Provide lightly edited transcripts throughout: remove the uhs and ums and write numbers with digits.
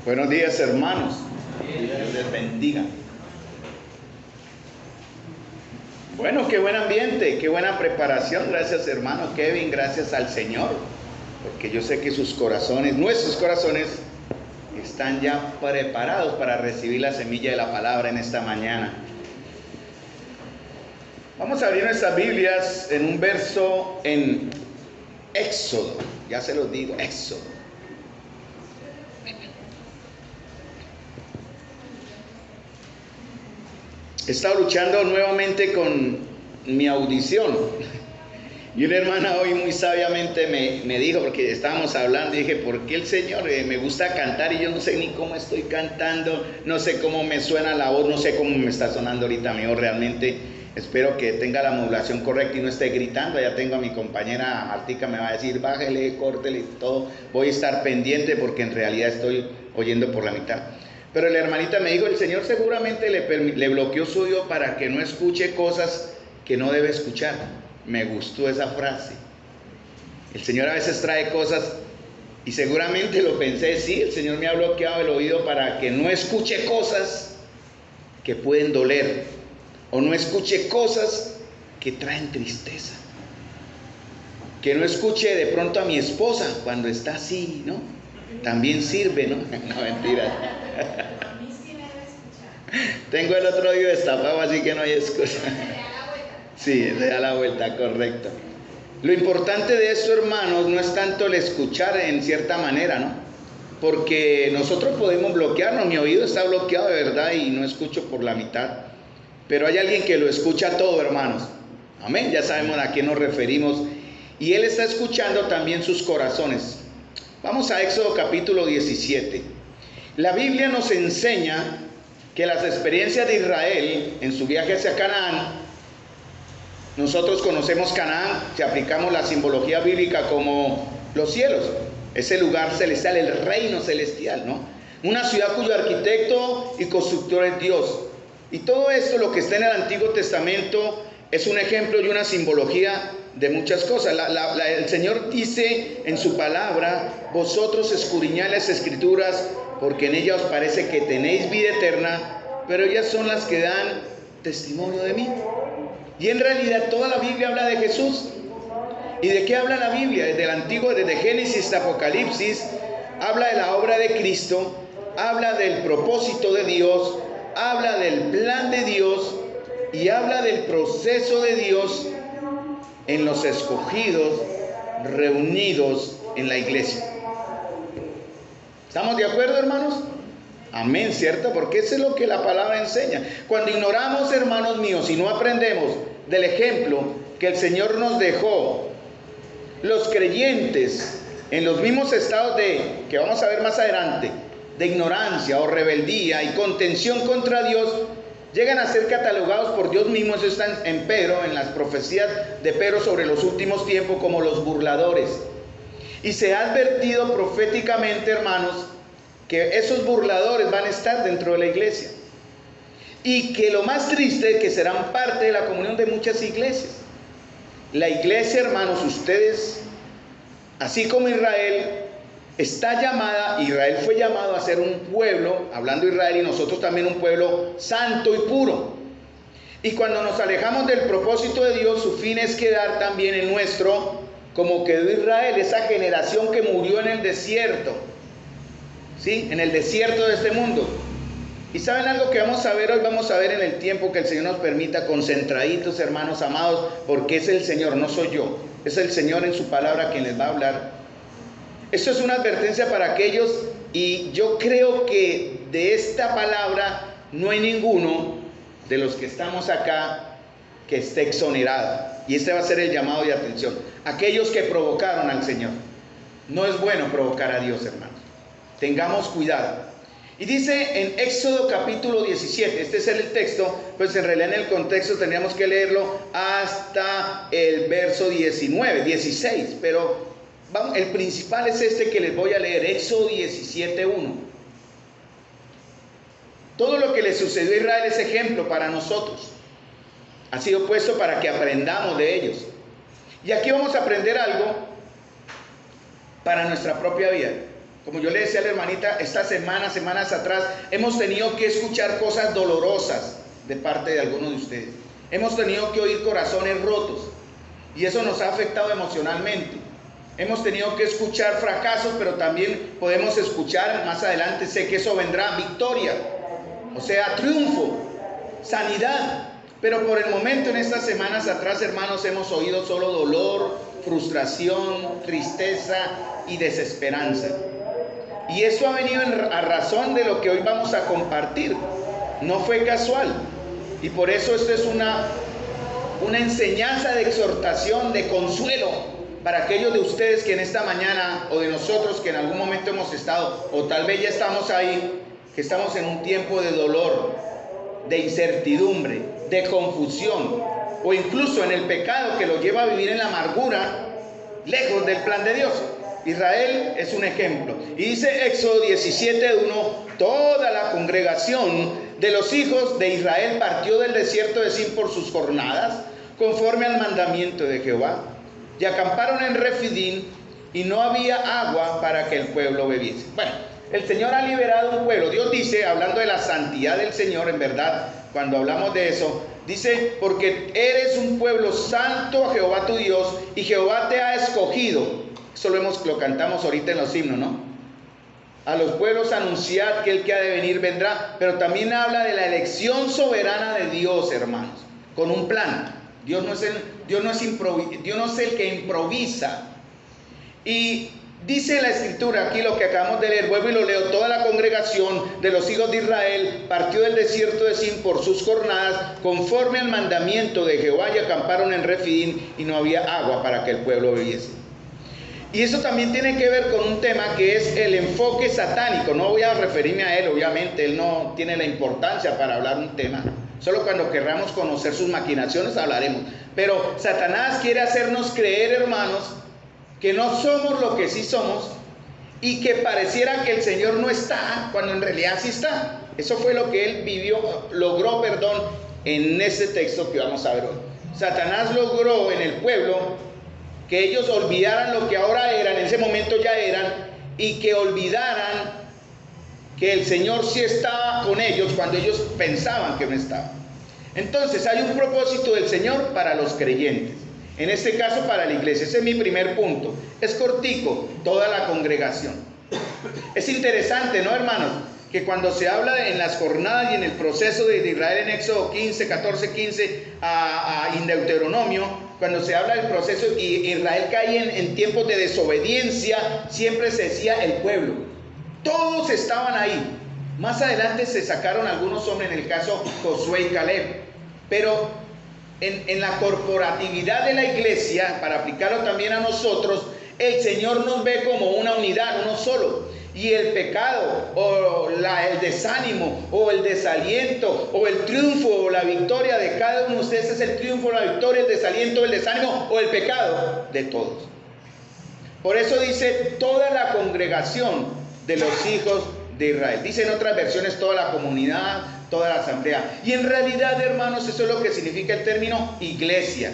Buenos días, hermanos. Dios les bendiga. Bueno, qué buen ambiente, qué buena preparación. Gracias, hermano Kevin, gracias al Señor, porque yo sé que sus corazones, nuestros corazones, están ya preparados para recibir la semilla de la palabra en esta mañana. Vamos a abrir nuestras Biblias en un verso en Éxodo. Ya se los digo, Éxodo. He estado luchando nuevamente con mi audición. Y una hermana hoy muy sabiamente me dijo, porque estábamos hablando, y dije, ¿por qué el Señor me gusta cantar y yo no sé ni cómo estoy cantando? No sé cómo me suena la voz, no sé cómo me está sonando ahorita mi voz realmente. Espero que tenga la modulación correcta y no esté gritando. Ya tengo a mi compañera Martica, me va a decir, bájele, córtele y todo. Voy a estar pendiente porque en realidad estoy oyendo por la mitad. Pero la hermanita me dijo, el Señor seguramente le bloqueó su oído para que no escuche cosas que no debe escuchar. Me gustó esa frase. El Señor a veces trae cosas y seguramente lo pensé, sí, el Señor me ha bloqueado el oído para que no escuche cosas que pueden doler o no escuche cosas que traen tristeza. Que no escuche de pronto a mi esposa cuando está así, ¿no? También sirve, ¿no? No, mentira. A mí sí me debe escuchar. Tengo el otro oído destapado, así que no hay excusa. Sí, le da la vuelta, correcto. Lo importante de esto, hermanos, no es tanto el escuchar en cierta manera, ¿no? Porque nosotros podemos bloquearnos. Mi oído está bloqueado de verdad y no escucho por la mitad. Pero hay alguien que lo escucha todo, hermanos. Amén, ya sabemos a quién nos referimos. Y Él está escuchando también sus corazones. Vamos a Éxodo capítulo 17. La Biblia nos enseña que las experiencias de Israel en su viaje hacia Canaán, nosotros conocemos Canaán, si aplicamos la simbología bíblica como los cielos, ese lugar celestial, el reino celestial, ¿no? Una ciudad cuyo arquitecto y constructor es Dios. Y todo esto, lo que está en el Antiguo Testamento, es un ejemplo y una simbología de muchas cosas. El Señor dice en su palabra, vosotros escudriñad las Escrituras, porque en ellas os parece que tenéis vida eterna, pero ellas son las que dan testimonio de mí. Y en realidad toda la Biblia habla de Jesús. ¿Y de qué habla la Biblia? Desde el Antiguo, desde Génesis hasta Apocalipsis, habla de la obra de Cristo, habla del propósito de Dios, habla del plan de Dios y habla del proceso de Dios en los escogidos reunidos en la iglesia. ¿Estamos de acuerdo, hermanos? Amén, ¿cierto? Porque eso es lo que la palabra enseña. Cuando ignoramos, hermanos míos, y no aprendemos del ejemplo que el Señor nos dejó, los creyentes en los mismos estados que vamos a ver más adelante, de ignorancia o rebeldía y contención contra Dios, llegan a ser catalogados por Dios mismo. Eso está en Pedro, en las profecías de Pedro sobre los últimos tiempos, como los burladores. Y se ha advertido proféticamente, hermanos, que esos burladores van a estar dentro de la iglesia. Y que lo más triste es que serán parte de la comunión de muchas iglesias. La iglesia, hermanos, ustedes, así como Israel, está llamada, Israel fue llamado a ser un pueblo, hablando de Israel, y nosotros también un pueblo santo y puro. Y cuando nos alejamos del propósito de Dios, su fin es quedar también el nuestro, como quedó Israel, esa generación que murió en el desierto, ¿sí? En el desierto de este mundo. Y ¿saben algo que vamos a ver hoy? Vamos a ver en el tiempo que el Señor nos permita, concentraditos, hermanos amados, porque es el Señor, no soy yo, es el Señor en su palabra quien les va a hablar. Esto es una advertencia para aquellos, y yo creo que de esta palabra no hay ninguno de los que estamos acá que esté exonerado. Y este va a ser el llamado de atención. Aquellos que provocaron al Señor. No es bueno provocar a Dios, hermanos. Tengamos cuidado. Y dice en Éxodo capítulo 17, este es el texto, pues en realidad en el contexto tendríamos que leerlo hasta el verso 16, pero vamos, el principal es este que les voy a leer, Éxodo 17:1. Todo lo que le sucedió a Israel es ejemplo para nosotros. Ha sido puesto para que aprendamos de ellos. Y aquí vamos a aprender algo para nuestra propia vida. Como yo le decía a la hermanita, estas semanas atrás, hemos tenido que escuchar cosas dolorosas de parte de algunos de ustedes. Hemos tenido que oír corazones rotos y eso nos ha afectado emocionalmente. Hemos tenido que escuchar fracasos, pero también podemos escuchar más adelante, sé que eso vendrá, victoria, o sea, triunfo, sanidad. Pero por el momento, en estas semanas atrás, hermanos, hemos oído solo dolor, frustración, tristeza y desesperanza. Y eso ha venido a razón de lo que hoy vamos a compartir. No fue casual. Y por eso esto es una enseñanza de exhortación, de consuelo para aquellos de ustedes que en esta mañana, o de nosotros que en algún momento hemos estado, o tal vez ya estamos ahí, que estamos en un tiempo de dolor, de incertidumbre, de confusión, o incluso en el pecado que lo lleva a vivir en la amargura, lejos del plan de Dios. Israel es un ejemplo. Y dice Éxodo 17:1, toda la congregación de los hijos de Israel partió del desierto de Sin por sus jornadas, conforme al mandamiento de Jehová, y acamparon en Refidim, y no había agua para que el pueblo bebiese. Bueno, el Señor ha liberado un pueblo. Dios dice, hablando de la santidad del Señor, en verdad, cuando hablamos de eso, dice, porque eres un pueblo santo a Jehová tu Dios, y Jehová te ha escogido. Eso lo cantamos ahorita en los himnos, ¿no? A los pueblos anunciad que el que ha de venir vendrá, pero también habla de la elección soberana de Dios, hermanos, con un plan. Dios no es el que improvisa. Y dice la escritura aquí lo que acabamos de leer, vuelvo y lo leo, toda la congregación de los hijos de Israel partió del desierto de Sin por sus jornadas, conforme al mandamiento de Jehová, y acamparon en Refidim, y no había agua para que el pueblo bebiese. Y eso también tiene que ver con un tema que es el enfoque satánico. No voy a referirme a él, obviamente, él no tiene la importancia para hablar un tema. Solo cuando querramos conocer sus maquinaciones hablaremos. Pero Satanás quiere hacernos creer, hermanos, que no somos lo que sí somos y que pareciera que el Señor no está, cuando en realidad sí está. Eso fue lo que él logró en ese texto que vamos a ver hoy. Satanás logró en el pueblo que ellos olvidaran lo que ahora eran, en ese momento ya eran, y que olvidaran que el Señor sí estaba con ellos cuando ellos pensaban que no estaba. Entonces hay un propósito del Señor para los creyentes, en este caso para la iglesia. Ese es mi primer punto. Es cortico, toda la congregación. Es interesante, ¿no, hermanos? Que cuando se habla en las jornadas y en el proceso de Israel en Éxodo 15, 14, 15 en Deuteronomio, cuando se habla del proceso y Israel cae en tiempos de desobediencia, siempre se decía el pueblo. Todos estaban ahí. Más adelante se sacaron algunos hombres, en el caso Josué y Caleb. Pero en la corporatividad de la iglesia, para aplicarlo también a nosotros, el Señor nos ve como una unidad, uno solo. Y el pecado, o el desánimo, o el desaliento, o el triunfo, o la victoria de cada uno de ustedes es el triunfo, la victoria, el desaliento, el desánimo, o el pecado de todos. Por eso dice toda la congregación de los hijos de Israel. Dice en otras versiones toda la comunidad, toda la asamblea. Y en realidad, hermanos, eso es lo que significa el término iglesia.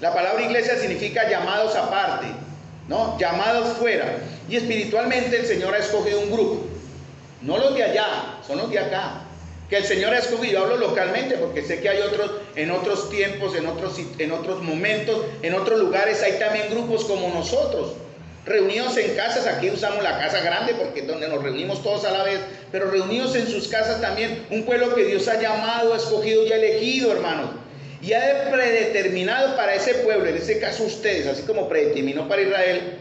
La palabra iglesia significa llamados aparte, ¿no? Llamados fuera. Y espiritualmente el Señor ha escogido un grupo. No los de allá, son los de acá. Que el Señor ha escogido, hablo localmente porque sé que hay otros, en otros tiempos, en otros momentos, en otros lugares hay también grupos como nosotros. Reunidos en casas, aquí usamos la casa grande porque es donde nos reunimos todos a la vez, pero reunidos en sus casas también, un pueblo que Dios ha llamado, ha escogido y ha elegido, hermanos. Y ha predeterminado para ese pueblo, en este caso ustedes, así como predeterminó para Israel,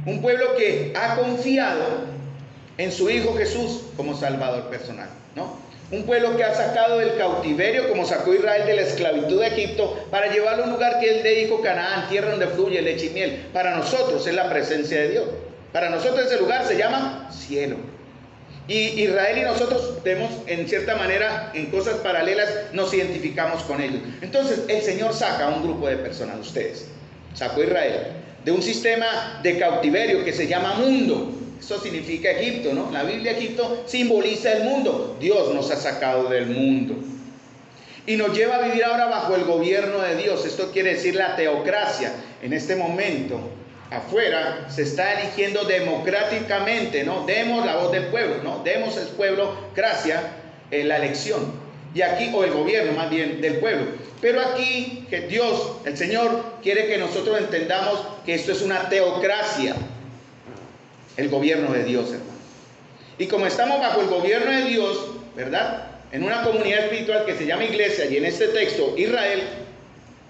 un pueblo que ha confiado en su Hijo Jesús como Salvador personal, ¿no? Un pueblo que ha sacado del cautiverio, como sacó Israel de la esclavitud de Egipto, para llevarlo a un lugar que él le dijo Canaán, tierra donde fluye leche y miel. Para nosotros es la presencia de Dios. Para nosotros ese lugar se llama cielo. Y Israel y nosotros tenemos, en cierta manera, en cosas paralelas, nos identificamos con ellos. Entonces el Señor saca a un grupo de personas, ustedes. Sacó Israel de un sistema de cautiverio que se llama mundo. Eso significa Egipto, ¿no? La Biblia, Egipto simboliza el mundo. Dios nos ha sacado del mundo y nos lleva a vivir ahora bajo el gobierno de Dios. Esto quiere decir la teocracia. En este momento afuera se está eligiendo democráticamente, ¿no? Demos la voz del pueblo, ¿no? Demos al pueblo gracia en la elección. Y aquí, o el gobierno más bien del pueblo. Pero aquí, que Dios, el Señor, quiere que nosotros entendamos que esto es una teocracia. El gobierno de Dios, hermano. Y como estamos bajo el gobierno de Dios, ¿verdad? En una comunidad espiritual que se llama iglesia, y en este texto, Israel,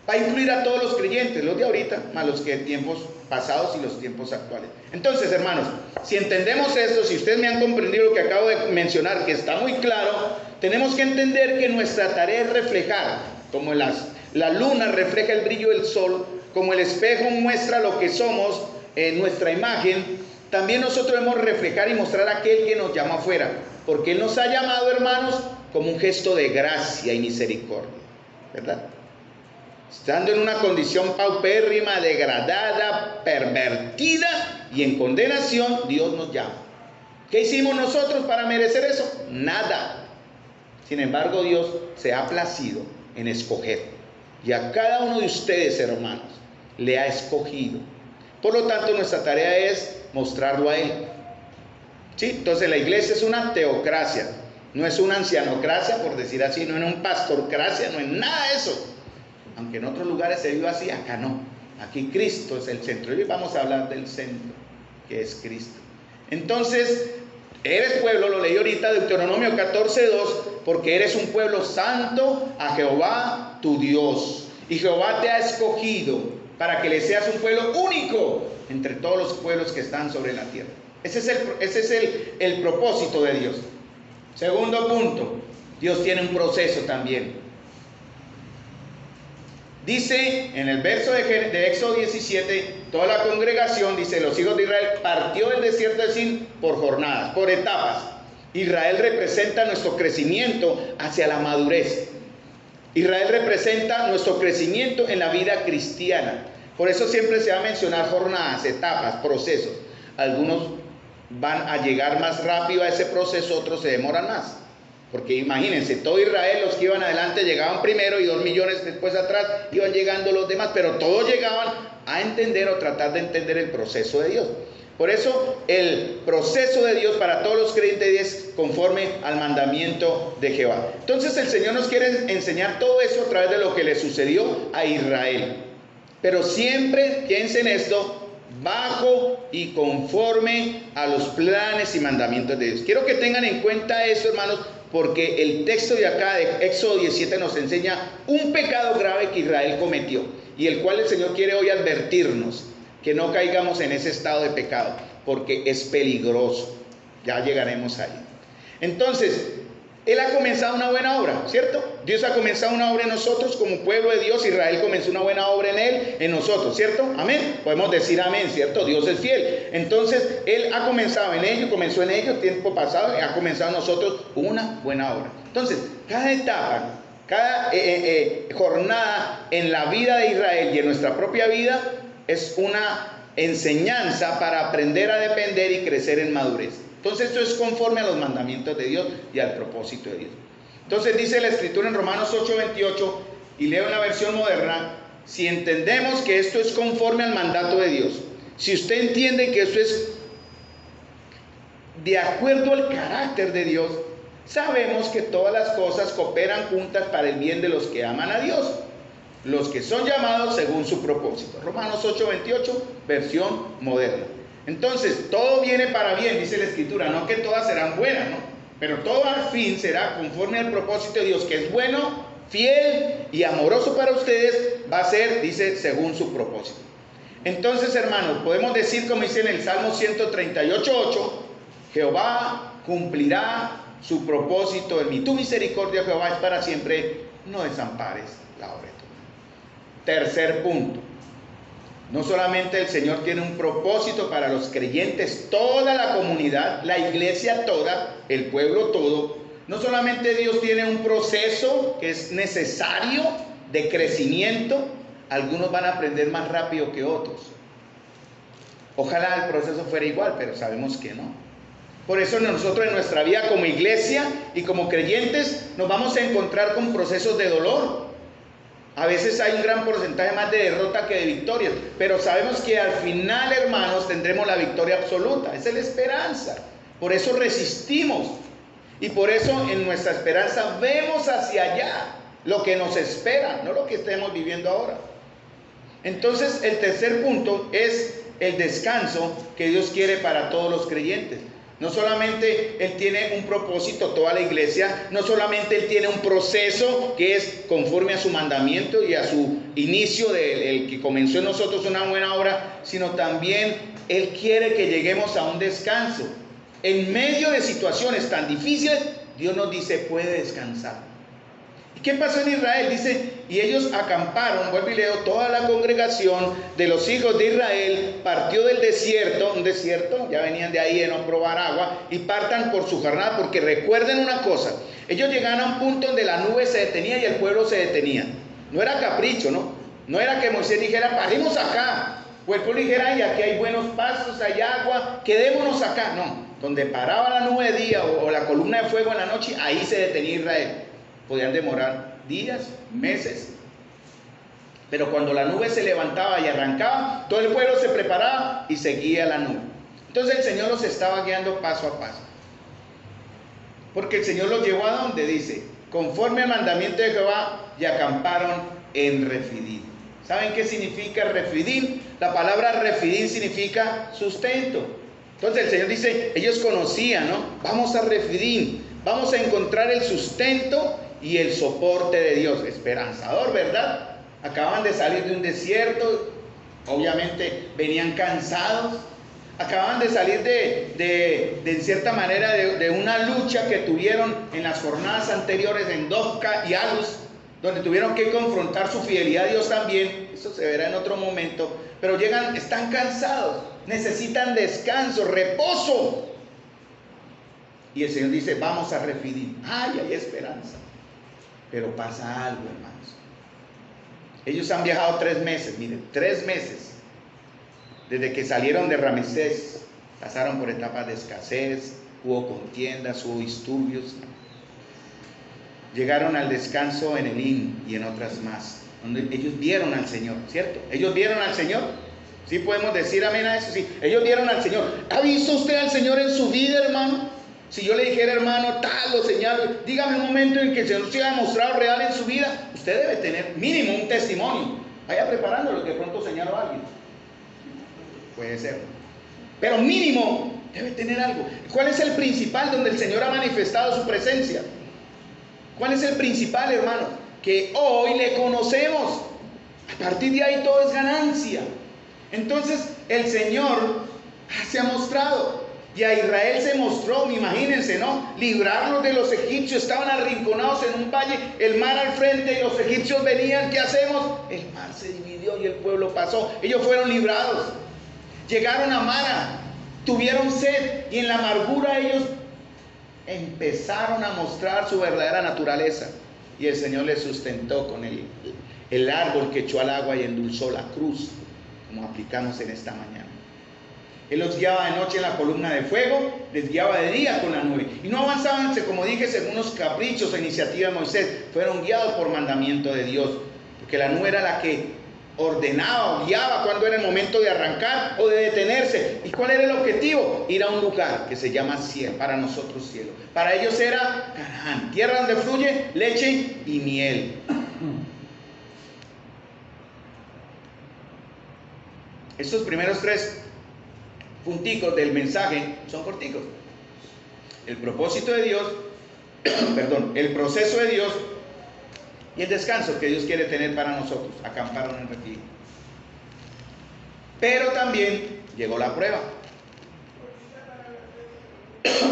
va a incluir a todos los creyentes, los de ahorita, más los que tiempos pasados y los tiempos actuales. Entonces, hermanos, si entendemos esto, si ustedes me han comprendido lo que acabo de mencionar, que está muy claro, tenemos que entender que nuestra tarea es reflejar, como la luna refleja el brillo del sol, como el espejo muestra lo que somos en nuestra imagen, también nosotros debemos reflejar y mostrar a aquel que nos llama afuera, porque Él nos ha llamado, hermanos, como un gesto de gracia y misericordia, ¿verdad? Estando en una condición paupérrima, degradada, pervertida y en condenación, Dios nos llama. ¿Qué hicimos nosotros para merecer eso? Nada. Sin embargo, Dios se ha placido en escoger. Y a cada uno de ustedes, hermanos, le ha escogido. Por lo tanto, nuestra tarea es mostrarlo a Él. ¿Sí? Entonces la iglesia es una teocracia. No es una ancianocracia, por decir así, no es una pastorcracia, no es nada de eso. Aunque en otros lugares se vive así, acá no. Aquí Cristo es el centro. Y hoy vamos a hablar del centro, que es Cristo. Entonces, eres pueblo, lo leí ahorita, Deuteronomio 14:2, porque eres un pueblo santo a Jehová tu Dios. Y Jehová te ha escogido para que le seas un pueblo único entre todos los pueblos que están sobre la tierra. Ese es el propósito de Dios. Segundo punto, Dios tiene un proceso también. Dice en el verso de Éxodo 17, toda la congregación, dice, los hijos de Israel partió del desierto de Sin por jornadas, por etapas. Israel representa nuestro crecimiento hacia la madurez. Israel representa nuestro crecimiento en la vida cristiana. Por eso siempre se va a mencionar jornadas, etapas, procesos. Algunos van a llegar más rápido a ese proceso, otros se demoran más. Porque imagínense, todo Israel, los que iban adelante llegaban primero y 2 millones después atrás iban llegando los demás, pero todos llegaban a entender o tratar de entender el proceso de Dios. Por eso el proceso de Dios para todos los creyentes es conforme al mandamiento de Jehová. Entonces el Señor nos quiere enseñar todo eso a través de lo que le sucedió a Israel. Pero siempre, piensen en esto, bajo y conforme a los planes y mandamientos de Dios. Quiero que tengan en cuenta eso, hermanos, porque el texto de acá de Éxodo 17 nos enseña un pecado grave que Israel cometió y el cual el Señor quiere hoy advertirnos que no caigamos en ese estado de pecado, porque es peligroso. Ya llegaremos ahí. Entonces, Él ha comenzado una buena obra, ¿cierto? Dios ha comenzado una obra en nosotros como pueblo de Dios. Israel comenzó una buena obra en Él, en nosotros, ¿cierto? Amén. Podemos decir amén, ¿cierto? Dios es fiel. Entonces, Él ha comenzado en ellos, comenzó en ellos, tiempo pasado, y ha comenzado en nosotros una buena obra. Entonces, cada etapa, cada jornada en la vida de Israel y en nuestra propia vida es una enseñanza para aprender a depender y crecer en madurez. Entonces esto es conforme a los mandamientos de Dios y al propósito de Dios. Entonces dice la Escritura en Romanos 8:28, y leo en la versión moderna, si entendemos que esto es conforme al mandato de Dios, si usted entiende que esto es de acuerdo al carácter de Dios, sabemos que todas las cosas cooperan juntas para el bien de los que aman a Dios, los que son llamados según su propósito. Romanos 8:28, versión moderna. Entonces, todo viene para bien, dice la Escritura, no que todas serán buenas, ¿no? Pero todo al fin será conforme al propósito de Dios, que es bueno, fiel y amoroso para ustedes, va a ser, dice, según su propósito. Entonces, hermanos, podemos decir, como dice en el Salmo 138:8, Jehová cumplirá su propósito en mí. Tu misericordia, Jehová, es para siempre, no desampares la obra de tu mano. Tercer punto. No solamente el Señor tiene un propósito para los creyentes, toda la comunidad, la iglesia toda, el pueblo todo. No solamente Dios tiene un proceso que es necesario de crecimiento, algunos van a aprender más rápido que otros. Ojalá el proceso fuera igual, pero sabemos que no. Por eso nosotros en nuestra vida como iglesia y como creyentes nos vamos a encontrar con procesos de dolor. A veces hay un gran porcentaje más de derrota que de victorias, pero sabemos que al final, hermanos, tendremos la victoria absoluta. Esa es la esperanza. Por eso resistimos y por eso en nuestra esperanza vemos hacia allá lo que nos espera, no lo que estemos viviendo ahora. Entonces, el tercer punto es el descanso que Dios quiere para todos los creyentes. No solamente Él tiene un propósito, toda la iglesia, no solamente Él tiene un proceso que es conforme a su mandamiento y a su inicio del que comenzó en nosotros una buena obra, sino también Él quiere que lleguemos a un descanso. En medio de situaciones tan difíciles, Dios nos dice, puede descansar. ¿Y qué pasó en Israel? Dice, y ellos acamparon, vuelvo y leo, toda la congregación de los hijos de Israel partió del desierto, un desierto, ya venían de ahí de no probar agua, y partan por su jornada, porque recuerden una cosa, ellos llegaron a un punto donde la nube se detenía y el pueblo se detenía. No era capricho, ¿no? No era que Moisés dijera, paremos acá, o el pueblo dijera, ay, aquí hay buenos pastos, hay agua, quedémonos acá. No, donde paraba la nube de día o la columna de fuego en la noche, ahí se detenía Israel. Podían demorar días, meses, pero cuando la nube se levantaba y arrancaba, todo el pueblo se preparaba y seguía la nube. Entonces el Señor los estaba guiando paso a paso, porque el Señor los llevó a donde dice, conforme al mandamiento de Jehová, y acamparon en Refidim. ¿Saben qué significa Refidim? La palabra Refidim significa sustento. Entonces el Señor dice, ellos conocían, ¿no? Vamos a Refidim, vamos a encontrar el sustento y el soporte de Dios. Esperanzador, ¿verdad? Acaban de salir de un desierto, obviamente venían cansados, acaban de salir de cierta manera de una lucha que tuvieron en las jornadas anteriores en Dofca y Alus, donde tuvieron que confrontar su fidelidad a Dios también. Eso se verá en otro momento, pero llegan, están cansados, necesitan descanso, reposo, y el Señor dice, vamos a Refidim. Ay, hay esperanza. Pero pasa algo, hermanos. Ellos han viajado 3 meses, miren, 3 meses. Desde que salieron de Ramesés, pasaron por etapas de escasez, hubo contiendas, hubo disturbios. Llegaron al descanso en Elim y en otras más, donde ellos vieron al Señor, ¿cierto? Ellos vieron al Señor. ¿Sí podemos decir amén a eso? Sí, ellos vieron al Señor. ¿Ha visto usted al Señor en su vida, hermano? Si yo le dijera, hermano, tal, lo señalo, dígame un momento en que el Señor se haya mostrado real en su vida. Usted debe tener mínimo un testimonio. Vaya preparándolo, que pronto señalo a alguien. Puede ser. Pero mínimo debe tener algo. ¿Cuál es el principal donde el Señor ha manifestado su presencia? ¿Cuál es el principal, hermano? Que hoy le conocemos. A partir de ahí todo es ganancia. Entonces el Señor se ha mostrado. Y a Israel se mostró, imagínense, ¿no? Librarlos de los egipcios, estaban arrinconados en un valle, el mar al frente y los egipcios venían, ¿qué hacemos? El mar se dividió y el pueblo pasó, ellos fueron librados. Llegaron a Mara, tuvieron sed y en la amargura ellos empezaron a mostrar su verdadera naturaleza. Y el Señor les sustentó con el árbol que echó al agua y endulzó la cruz, como aplicamos en esta mañana. Él los guiaba de noche en la columna de fuego, les guiaba de día con la nube. Y no avanzaban, como dije, según los caprichos o iniciativa de Moisés. Fueron guiados por mandamiento de Dios. Porque la nube era la que ordenaba o guiaba cuando era el momento de arrancar o de detenerse. ¿Y cuál era el objetivo? Ir a un lugar que se llama cielo, para nosotros cielo. Para ellos era Canaán, tierra donde fluye leche y miel. Estos primeros 3 punticos del mensaje son corticos. El propósito de Dios, el proceso de Dios y el descanso que Dios quiere tener para nosotros. Acamparon en Refidim. Pero también llegó la prueba.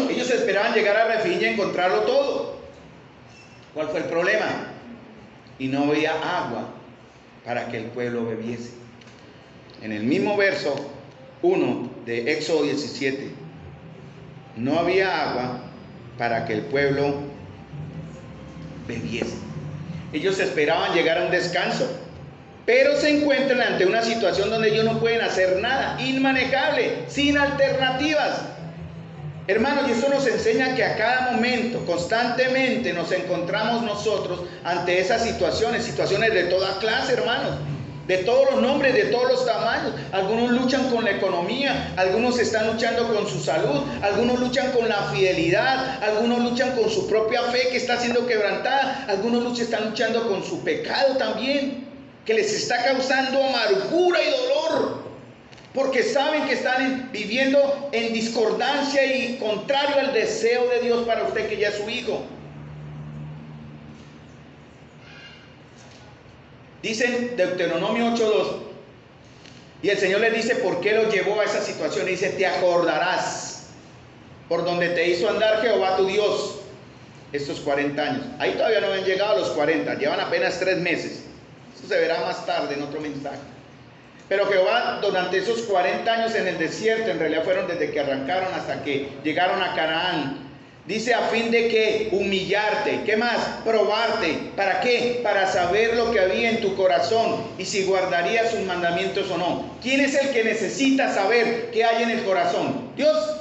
Ellos esperaban llegar a Refidim y encontrarlo todo. ¿Cuál fue el problema? Y no había agua para que el pueblo bebiese. En el mismo verso 1 de Éxodo 17, no había agua para que el pueblo bebiese. Ellos esperaban llegar a un descanso, pero se encuentran ante una situación donde ellos no pueden hacer nada, inmanejable, sin alternativas. Hermanos, y esto nos enseña que a cada momento, constantemente nos encontramos nosotros ante esas situaciones de toda clase, hermanos, de todos los nombres, de todos los tamaños. Algunos luchan con la economía, algunos están luchando con su salud, algunos luchan con la fidelidad, algunos luchan con su propia fe que está siendo quebrantada, algunos están luchando con su pecado también, que les está causando amargura y dolor, porque saben que están viviendo en discordancia y contrario al deseo de Dios para usted, que ya es su hijo. Dicen Deuteronomio 8:2, y el Señor les dice por qué los llevó a esa situación. Dice: te acordarás por donde te hizo andar Jehová tu Dios estos 40 años. Ahí todavía no habían llegado a los 40, llevan apenas 3 meses. Eso se verá más tarde en otro mensaje. Pero Jehová, durante esos 40 años en el desierto, en realidad fueron desde que arrancaron hasta que llegaron a Canaán, dice, a fin de que humillarte, ¿qué más? Probarte. ¿Para qué? Para saber lo que había en tu corazón y si guardarías sus mandamientos o no. ¿Quién es el que necesita saber qué hay en el corazón? Dios.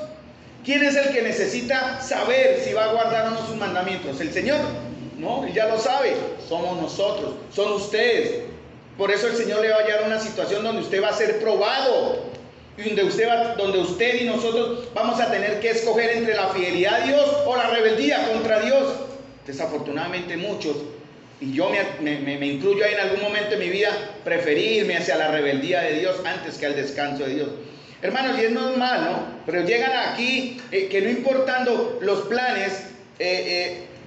¿Quién es el que necesita saber si va a guardar o no sus mandamientos? ¿El Señor? No, Él ya lo sabe. Somos nosotros, son ustedes. Por eso el Señor le va a llevar a una situación donde usted va a ser probado, y donde usted y nosotros vamos a tener que escoger entre la fidelidad a Dios o la rebeldía contra Dios. Desafortunadamente muchos, y yo me incluyo ahí en algún momento de mi vida, preferí irme hacia la rebeldía de Dios antes que al descanso de Dios. Hermanos, y es normal, ¿no? Pero llegan aquí que no importando los planes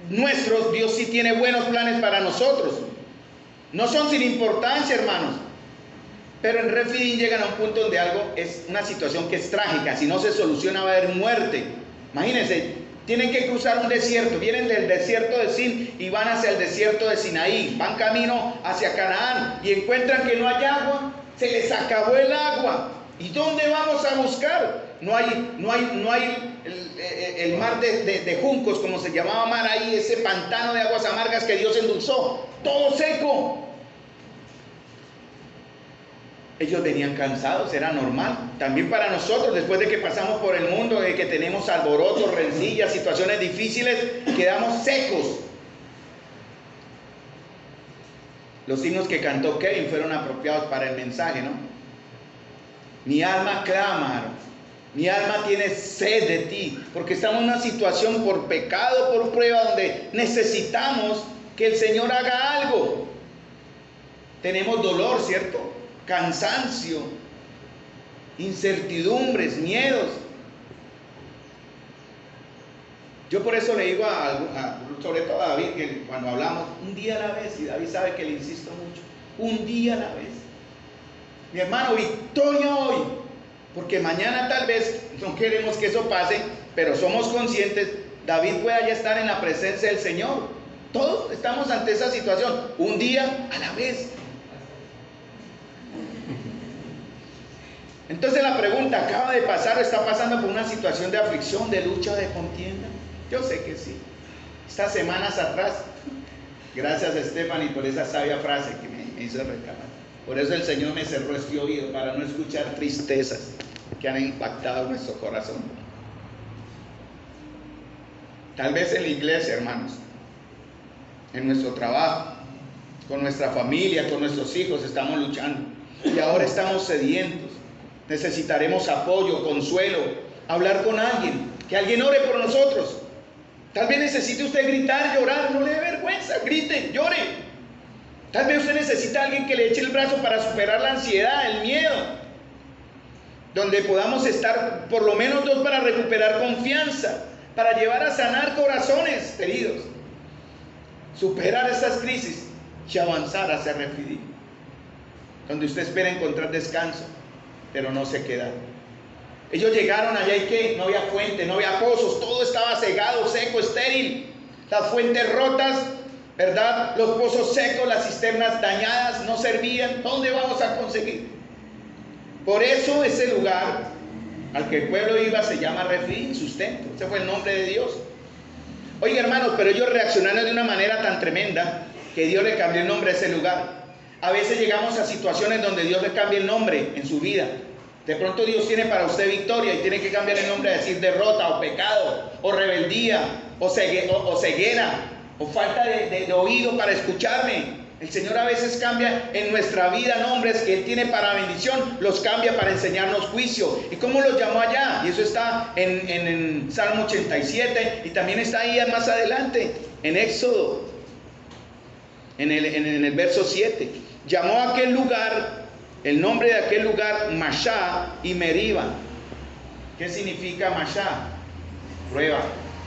nuestros, Dios sí tiene buenos planes para nosotros. No son sin importancia, hermanos. Pero en Refidim llegan a un punto donde algo es una situación que es trágica. Si no se soluciona, va a haber muerte. Imagínense, tienen que cruzar un desierto. Vienen del desierto de Sin y van hacia el desierto de Sinaí. Van camino hacia Canaán y encuentran que no hay agua. Se les acabó el agua. ¿Y dónde vamos a buscar? No hay el mar de juncos, como se llamaba mar ahí, ese pantano de aguas amargas que Dios endulzó. Todo seco. Ellos venían cansados, era normal. También para nosotros, después de que pasamos por el mundo, de que tenemos alborotos, rencillas, situaciones difíciles, quedamos secos. Los himnos que cantó Kevin fueron apropiados para el mensaje, ¿no? Mi alma clama, mi alma tiene sed de ti, porque estamos en una situación por pecado, por prueba, donde necesitamos que el Señor haga algo. Tenemos dolor, ¿cierto? Cansancio, incertidumbres, miedos. Yo por eso le digo sobre todo a David, que cuando hablamos, un día a la vez, y David sabe que le insisto mucho, un día a la vez. Mi hermano, victoria hoy, porque mañana tal vez no queremos que eso pase, pero somos conscientes, David pueda ya estar en la presencia del Señor. Todos estamos ante esa situación, un día a la vez. Entonces la pregunta, ¿acaba de pasar o está pasando por una situación de aflicción, de lucha, de contienda? Yo sé que sí. Estas semanas atrás, gracias a Stephanie por esa sabia frase que me hizo reclamar. Por eso el Señor me cerró este oído, para no escuchar tristezas que han impactado nuestro corazón. Tal vez en la iglesia, hermanos, en nuestro trabajo, con nuestra familia, con nuestros hijos, estamos luchando. Y ahora estamos sedientos. Necesitaremos apoyo, consuelo, hablar con alguien, que alguien ore por nosotros. Tal vez necesite usted gritar, llorar, no le dé vergüenza, grite, llore. Tal vez usted necesita a alguien que le eche el brazo para superar la ansiedad, el miedo, donde podamos estar por lo menos 2 para recuperar confianza, para llevar a sanar corazones heridos, superar estas crisis y avanzar hacia Refidim, donde usted espera encontrar descanso, pero no se queda. Ellos llegaron allá y ¿qué? No había fuente, no había pozos, todo estaba cegado, seco, estéril, las fuentes rotas, ¿verdad? Los pozos secos, las cisternas dañadas, no servían. ¿Dónde vamos a conseguir? Por eso ese lugar al que el pueblo iba se llama Refidim, sustento. Ese fue el nombre de Dios. Oiga, hermanos, pero ellos reaccionaron de una manera tan tremenda que Dios le cambió el nombre a ese lugar. A veces llegamos a situaciones donde Dios le cambia el nombre en su vida. De pronto Dios tiene para usted victoria y tiene que cambiar el nombre a decir derrota o pecado o rebeldía o ceguera o falta de oído para escucharme. El Señor a veces cambia en nuestra vida nombres que Él tiene para bendición, los cambia para enseñarnos juicio. ¿Y cómo los llamó allá? Y eso está en Salmo 87 y también está ahí más adelante, en Éxodo, en el verso 7. Llamó a aquel lugar, el nombre de aquel lugar, Mashá y Meriba. ¿Qué significa Mashá? Prueba.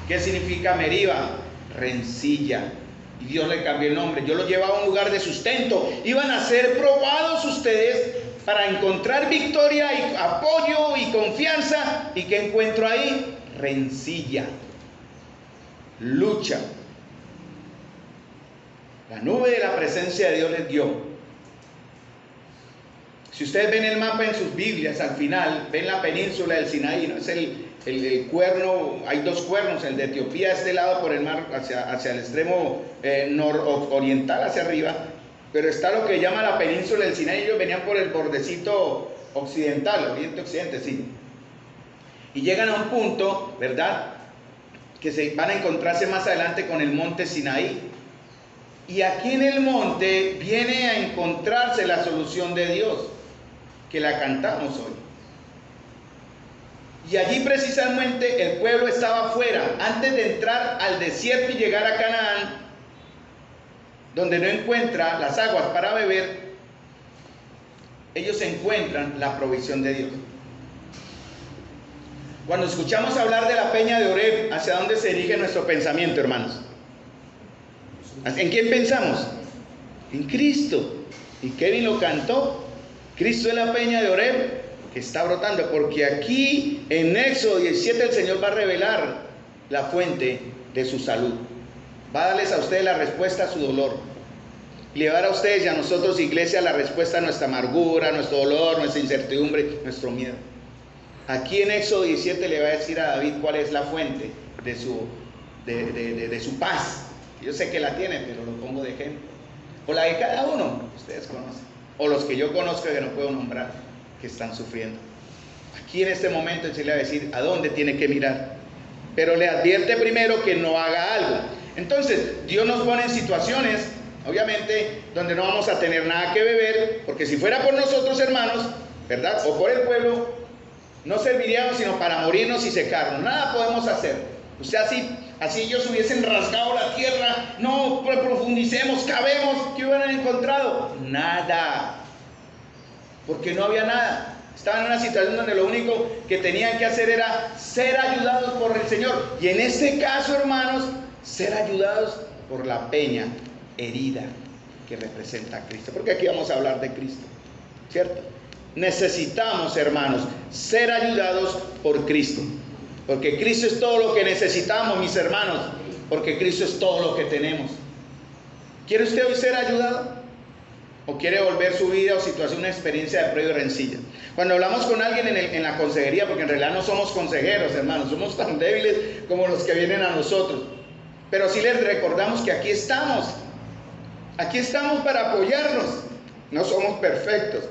¿Qué significa Meriba? Rencilla. Y Dios le cambió el nombre. Yo los llevaba a un lugar de sustento. Iban a ser probados ustedes para encontrar victoria y apoyo y confianza. ¿Y qué encuentro ahí? Rencilla, lucha. La nube de la presencia de Dios les dio. Si ustedes ven el mapa en sus Biblias, al final ven la península del Sinaí, ¿no? Es el cuerno, hay dos cuernos, el de Etiopía a este lado por el mar, hacia el extremo nororiental, hacia arriba, pero está lo que llama la península del Sinaí. Ellos venían por el bordecito occidental, oriente-occidente, sí. Y llegan a un punto, ¿verdad?, que se van a encontrarse más adelante con el monte Sinaí. Y aquí en el monte viene a encontrarse la solución de Dios, que la cantamos hoy. Y allí precisamente el pueblo estaba afuera, antes de entrar al desierto y llegar a Canaán, donde no encuentra las aguas para beber. Ellos encuentran la provisión de Dios. Cuando escuchamos hablar de la peña de Oreb, ¿hacia dónde se dirige nuestro pensamiento, hermanos? ¿En quién pensamos? En Cristo. Y Kevin lo cantó. Cristo es la peña de Oreb que está brotando, porque aquí en Éxodo 17 el Señor va a revelar la fuente de su salud. Va a darles a ustedes la respuesta a su dolor. Y le va a dar a ustedes y a nosotros, iglesia, la respuesta a nuestra amargura, nuestro dolor, nuestra incertidumbre, nuestro miedo. Aquí en Éxodo 17 le va a decir a David cuál es la fuente de su paz. Yo sé que la tiene, pero lo pongo de ejemplo. O la de cada uno, ustedes conocen. O los que yo conozco que no puedo nombrar, que están sufriendo. Aquí en este momento se le va a decir a dónde tiene que mirar. Pero le advierte primero que no haga algo. Entonces, Dios nos pone en situaciones, obviamente, donde no vamos a tener nada que beber, porque si fuera por nosotros, hermanos, ¿verdad?, o por el pueblo, no serviríamos sino para morirnos y secarnos. Nada podemos hacer. O sea, así ellos hubiesen rasgado la tierra, no profundicemos, cavemos, ¿qué hubieran encontrado? Nada. Porque no había nada. Estaban en una situación donde lo único que tenían que hacer era ser ayudados por el Señor. Y en este caso, hermanos, ser ayudados por la peña herida que representa a Cristo. Porque aquí vamos a hablar de Cristo, ¿cierto? Necesitamos, hermanos, ser ayudados por Cristo. Porque Cristo es todo lo que necesitamos, mis hermanos. Porque Cristo es todo lo que tenemos. ¿Quiere usted hoy ser ayudado? ¿O quiere volver su vida o situación una experiencia de prueba y rencilla? Cuando hablamos con alguien en la consejería, porque en realidad no somos consejeros, hermanos, somos tan débiles como los que vienen a nosotros. Pero sí les recordamos que aquí estamos. Aquí estamos para apoyarnos. No somos perfectos.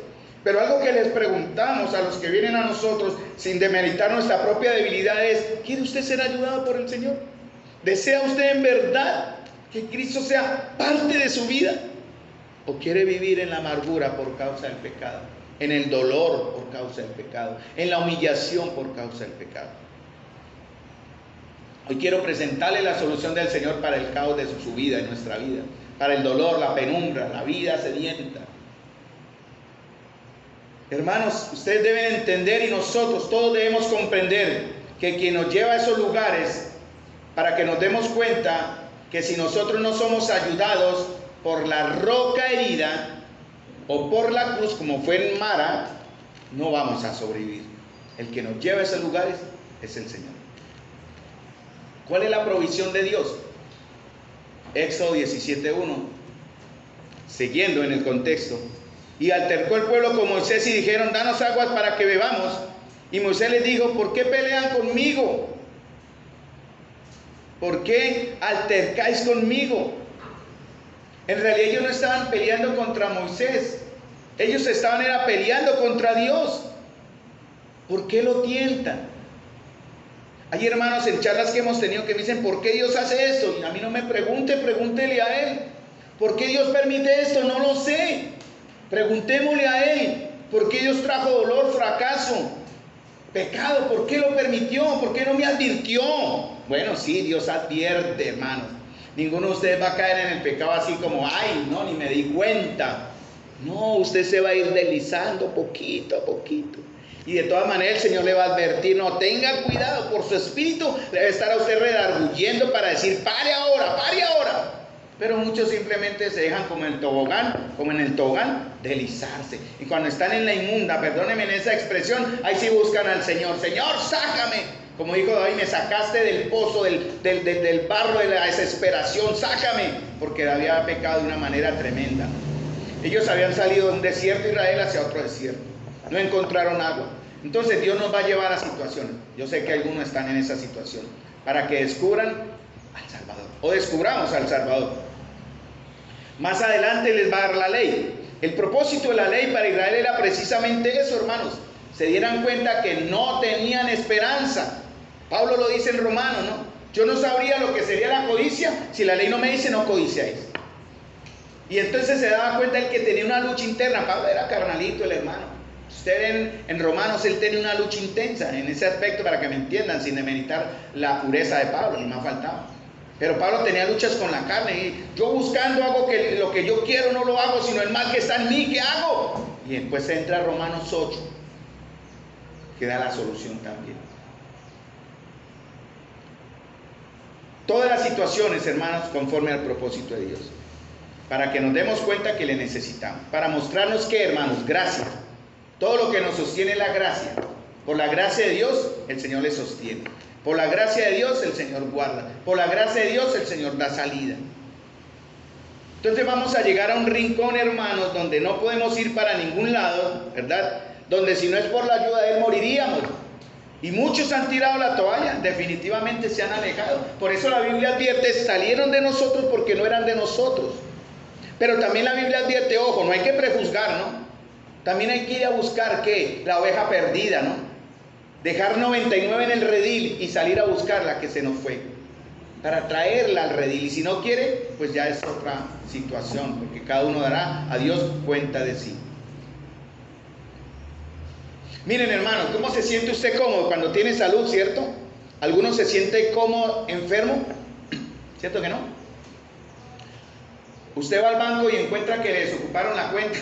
Pero algo que les preguntamos a los que vienen a nosotros, sin demeritar nuestra propia debilidad, es: ¿quiere usted ser ayudado por el Señor? ¿Desea usted en verdad que Cristo sea parte de su vida? ¿O quiere vivir en la amargura por causa del pecado? En el dolor por causa del pecado, en la humillación por causa del pecado. Hoy quiero presentarle la solución del Señor para el caos de su vida, de nuestra vida, para el dolor, la penumbra, la vida sedienta. Hermanos, ustedes deben entender, y nosotros todos debemos comprender, que quien nos lleva a esos lugares, para que nos demos cuenta que si nosotros no somos ayudados por la roca herida o por la cruz, como fue en Mara, no vamos a sobrevivir. El que nos lleva a esos lugares es el Señor. ¿Cuál es la provisión de Dios? Éxodo 17:1, siguiendo en el contexto. Y altercó el pueblo con Moisés y dijeron: danos aguas para que bebamos. Y Moisés les dijo: ¿por qué pelean conmigo? ¿Por qué altercáis conmigo? En realidad ellos no estaban peleando contra Moisés. Ellos estaban peleando contra Dios. ¿Por qué lo tientan? Hay hermanos en charlas que hemos tenido que me dicen, ¿por qué Dios hace esto? Y a mí no me pregunte, pregúntele a Él. ¿Por qué Dios permite esto? No lo sé. Preguntémosle a Él. ¿Por qué Dios trajo dolor, fracaso, pecado? ¿Por qué lo permitió? ¿Por qué no me advirtió? Bueno, sí, Dios advierte, hermanos. Ninguno de ustedes va a caer en el pecado así como, ay, no, ni me di cuenta. No, usted se va a ir deslizando poquito a poquito. Y de todas maneras el Señor le va a advertir, no, tenga cuidado, por su espíritu debe estar a usted redarguyendo para decir, pare ahora, pare ahora. Pero muchos simplemente se dejan como en el tobogán, deslizarse. Y cuando están en la inmunda, perdónenme en esa expresión, ahí sí buscan al Señor, Señor, sácame. Como dijo David, me sacaste del pozo, del barro de la desesperación, sácame. Porque David había pecado de una manera tremenda. Ellos habían salido de un desierto de Israel hacia otro desierto. No encontraron agua. Entonces Dios nos va a llevar a situaciones. Yo sé que algunos están en esa situación. Para que descubran al Salvador. O descubramos al Salvador. Más adelante les va a dar la ley. El propósito de la ley para Israel era precisamente eso, hermanos. Se dieran cuenta que no tenían esperanza. Pablo lo dice en Romanos, ¿no? Yo no sabría lo que sería la codicia si la ley no me dice no codiciáis. Y entonces se daba cuenta el que tenía una lucha interna. Pablo era carnalito, el hermano. Usted en Romanos, él tenía una lucha intensa en ese aspecto, para que me entiendan, sin demeritar la pureza de Pablo, ni más faltaba. Pero Pablo tenía luchas con la carne. Y yo buscando hago que lo que yo quiero no lo hago, sino el mal que está en mí, ¿qué hago? Y después entra Romanos 8, que da la solución también. Todas las situaciones, hermanos, conforme al propósito de Dios. Para que nos demos cuenta que le necesitamos. Para mostrarnos que, hermanos, gracia. Todo lo que nos sostiene es la gracia. Por la gracia de Dios, el Señor le sostiene. Por la gracia de Dios, el Señor guarda. Por la gracia de Dios, el Señor da salida. Entonces vamos a llegar a un rincón, hermanos, donde no podemos ir para ningún lado, ¿verdad? Donde si no es por la ayuda de Él, moriríamos. Y muchos han tirado la toalla, definitivamente se han alejado. Por eso la Biblia advierte, salieron de nosotros porque no eran de nosotros. Pero también la Biblia advierte, ojo, no hay que prejuzgar, ¿no? También hay que ir a buscar, ¿qué? La oveja perdida, ¿no? Dejar 99 en el redil y salir a buscar la que se nos fue. Para traerla al redil. Y si no quiere, pues ya es otra situación. Porque cada uno dará a Dios cuenta de sí. Miren, hermanos, ¿cómo se siente usted cómodo cuando tiene salud, cierto? ¿Alguno se siente cómodo enfermo? ¿Cierto que no? Usted va al banco y encuentra que les ocuparon la cuenta.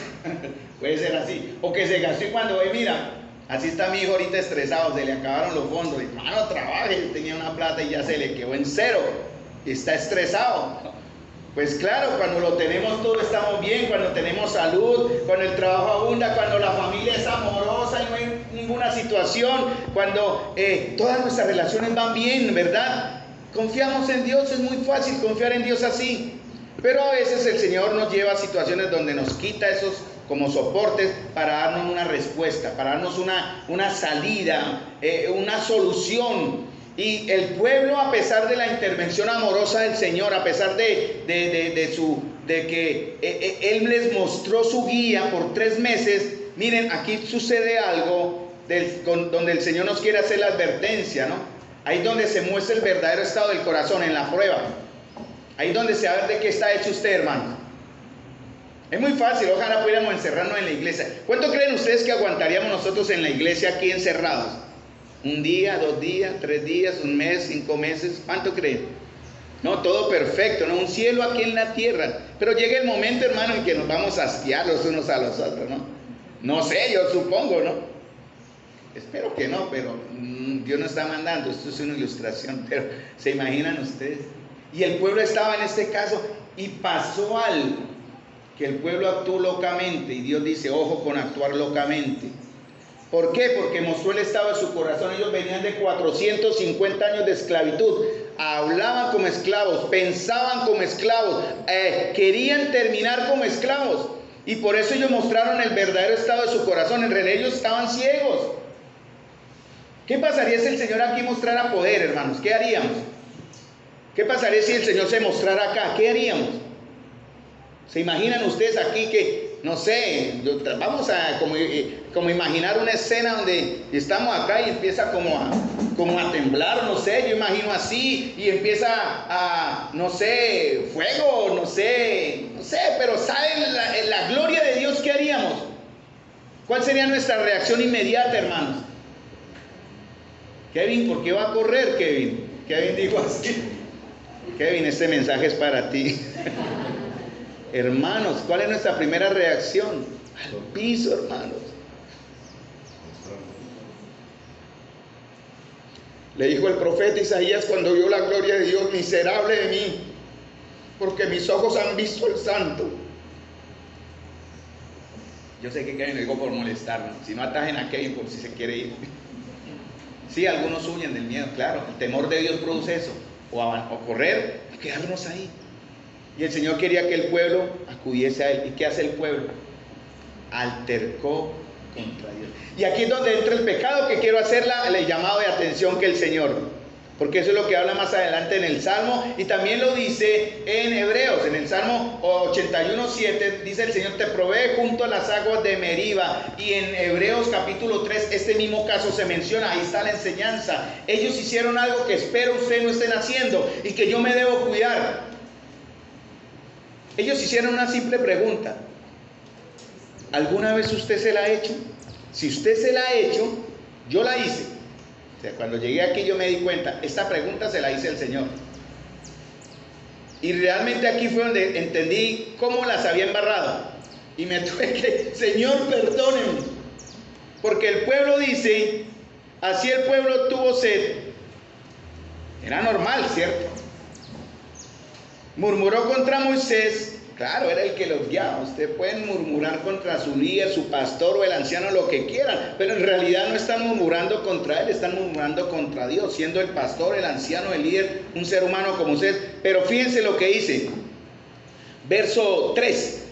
Puede ser así. O que se gastó y cuando ve, mira, así está mi hijo ahorita estresado, se le acabaron los fondos. Y, hermano, trabaje, tenía una plata y ya se le quedó en cero. Y está estresado. Pues claro, cuando lo tenemos todo estamos bien, cuando tenemos salud, cuando el trabajo abunda, cuando la familia es amorosa y no hay ninguna situación, cuando todas nuestras relaciones van bien, ¿verdad? Confiamos en Dios, es muy fácil confiar en Dios así. Pero a veces el Señor nos lleva a situaciones donde nos quita esos como soportes para darnos una respuesta, para darnos una salida, una solución. Y el pueblo, a pesar de la intervención amorosa del Señor, a pesar de que Él les mostró su guía por 3 meses, miren, aquí sucede algo donde el Señor nos quiere hacer la advertencia, ¿no? Ahí donde se muestra el verdadero estado del corazón, en la prueba. Ahí donde se va de qué está hecho usted, hermano. Es muy fácil, ojalá pudiéramos encerrarnos en la iglesia. ¿Cuánto creen ustedes que aguantaríamos nosotros en la iglesia aquí encerrados? 1 día, 2 días, 3 días, 1 mes, 5 meses. ¿Cuánto creen? No, todo perfecto, ¿no? Un cielo aquí en la tierra. Pero llega el momento, hermano, en que nos vamos a hastiar los unos a los otros, ¿no? No sé, yo supongo, ¿no? Espero que no, pero Dios no está mandando. Esto es una ilustración, pero ¿se imaginan ustedes? Y el pueblo estaba en este caso y pasó algo, que el pueblo actuó locamente. Y Dios dice, ojo con actuar locamente. ¿Por qué? Porque mostró el estado de su corazón. Ellos venían de 450 años de esclavitud. Hablaban como esclavos, pensaban como esclavos, querían terminar como esclavos. Y por eso ellos mostraron el verdadero estado de su corazón. En realidad ellos estaban ciegos. ¿Qué pasaría si el Señor aquí mostrara poder, hermanos? ¿Qué haríamos? ¿Qué pasaría si el Señor se mostrara acá? ¿Qué haríamos? ¿Se imaginan ustedes aquí que no sé, vamos a como imaginar una escena donde estamos acá y empieza como a temblar, no sé, yo imagino así, y empieza a, no sé, fuego, no sé, pero ¿saben la gloria de Dios qué haríamos? ¿Cuál sería nuestra reacción inmediata, hermanos? Kevin, ¿por qué va a correr, Kevin? Kevin dijo así. Kevin, este mensaje es para ti. Hermanos, ¿cuál es nuestra primera reacción? Al piso, hermanos. Le dijo el profeta Isaías cuando vio la gloria de Dios: miserable de mí, porque mis ojos han visto al Santo. Yo sé que Kevin lo dijo por molestarnos. Si no, atajen a Kevin por si se quiere ir. Sí, algunos huyen del miedo, claro. El temor de Dios produce eso. O correr o quedarnos ahí. Y el Señor quería que el pueblo acudiese a Él. ¿Y qué hace el pueblo? Altercó contra Dios. Y aquí es donde entra el pecado, que quiero hacer el llamado de atención que el Señor. Porque eso es lo que habla más adelante en el Salmo, y también lo dice en Hebreos, en el Salmo 81:7, dice el Señor: te provee junto a las aguas de Meriba. Y en Hebreos capítulo 3, este mismo caso se menciona, ahí está la enseñanza. Ellos hicieron algo que espero ustedes no estén haciendo y que yo me debo cuidar. Ellos hicieron una simple pregunta: ¿alguna vez usted se la ha hecho? Si usted se la ha hecho, yo la hice. Cuando llegué aquí yo me di cuenta, esta pregunta se la hice al Señor. Y realmente aquí fue donde entendí cómo las había embarrado. Y me tuve que, Señor, perdónenme. Porque el pueblo dice, así el pueblo tuvo sed. Era normal, ¿cierto? Murmuró contra Moisés. Claro, era el que los guiaba. Ustedes pueden murmurar contra su líder, su pastor o el anciano, lo que quieran, pero en realidad no están murmurando contra él, están murmurando contra Dios, siendo el pastor, el anciano, el líder, un ser humano como ustedes. Pero fíjense lo que dice, verso 3.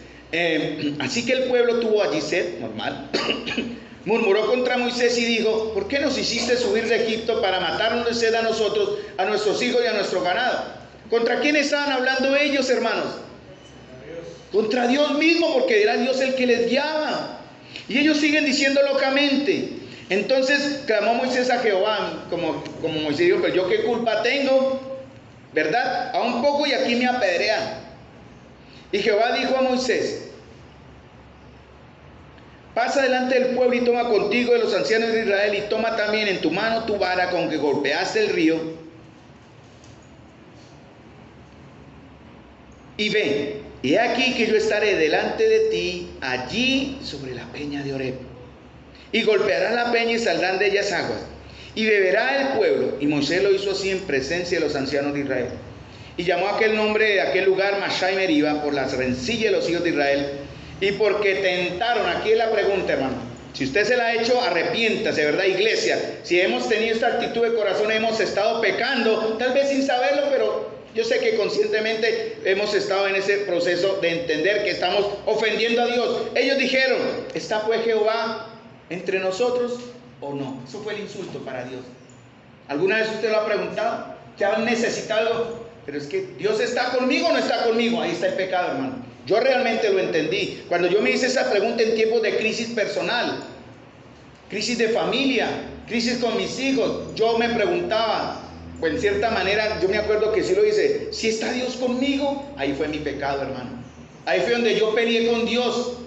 Así que el pueblo tuvo allí sed, normal. Murmuró contra Moisés y dijo: ¿por qué nos hiciste subir de Egipto para matarnos de sed a nosotros, a nuestros hijos y a nuestro ganado? ¿Contra quién estaban hablando ellos, hermanos? Contra Dios mismo, porque era Dios el que les guiaba. Y ellos siguen diciendo locamente. Entonces clamó Moisés a Jehová, como Moisés dijo: pero yo qué culpa tengo, ¿verdad? A un poco y aquí me apedrean. Y Jehová dijo a Moisés: pasa delante del pueblo y toma contigo de los ancianos de Israel, y toma también en tu mano tu vara con que golpeaste el río, y ve. Y he aquí que yo estaré delante de ti allí sobre la peña de Horeb. Y golpearás la peña y saldrán de ellas aguas. Y beberá el pueblo. Y Moisés lo hizo así en presencia de los ancianos de Israel. Y llamó aquel nombre de aquel lugar Mashá y Meriba, por las rencillas de los hijos de Israel. Y porque tentaron, aquí es la pregunta, hermano. Si usted se la ha hecho, arrepiéntase, ¿verdad, iglesia? Si hemos tenido esta actitud de corazón, hemos estado pecando, tal vez sin saberlo, pero yo sé que conscientemente hemos estado en ese proceso de entender que estamos ofendiendo a Dios. Ellos dijeron: ¿está pues Jehová entre nosotros o no? Eso fue el insulto para Dios. ¿Alguna vez usted lo ha preguntado? ¿Que han necesitado? Pero es que ¿Dios está conmigo o no está conmigo? Ahí está el pecado, hermano. Yo realmente lo entendí. Cuando yo me hice esa pregunta en tiempos de crisis personal, crisis de familia, crisis con mis hijos, yo me preguntaba, pues en cierta manera, yo me acuerdo que sí lo hice: si está Dios conmigo, ahí fue mi pecado, hermano. Ahí fue donde yo peleé con Dios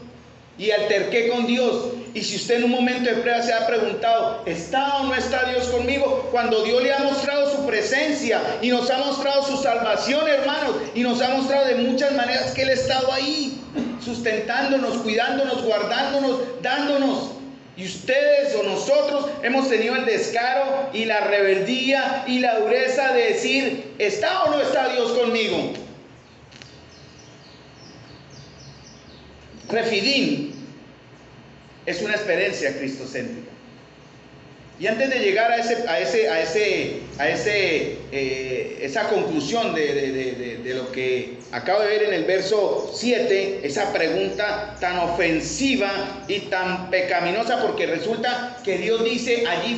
y alterqué con Dios. Y si usted en un momento de prueba se ha preguntado: ¿está o no está Dios conmigo? Cuando Dios le ha mostrado su presencia y nos ha mostrado su salvación, hermanos, y nos ha mostrado de muchas maneras que Él ha estado ahí, sustentándonos, cuidándonos, guardándonos, dándonos. Y ustedes o nosotros hemos tenido el descaro y la rebeldía y la dureza de decir: ¿está o no está Dios conmigo? Refidim es una experiencia cristocéntrica. Y antes de llegar a esa conclusión de lo que acabo de ver en el verso 7, esa pregunta tan ofensiva y tan pecaminosa, porque resulta que Dios dice, allí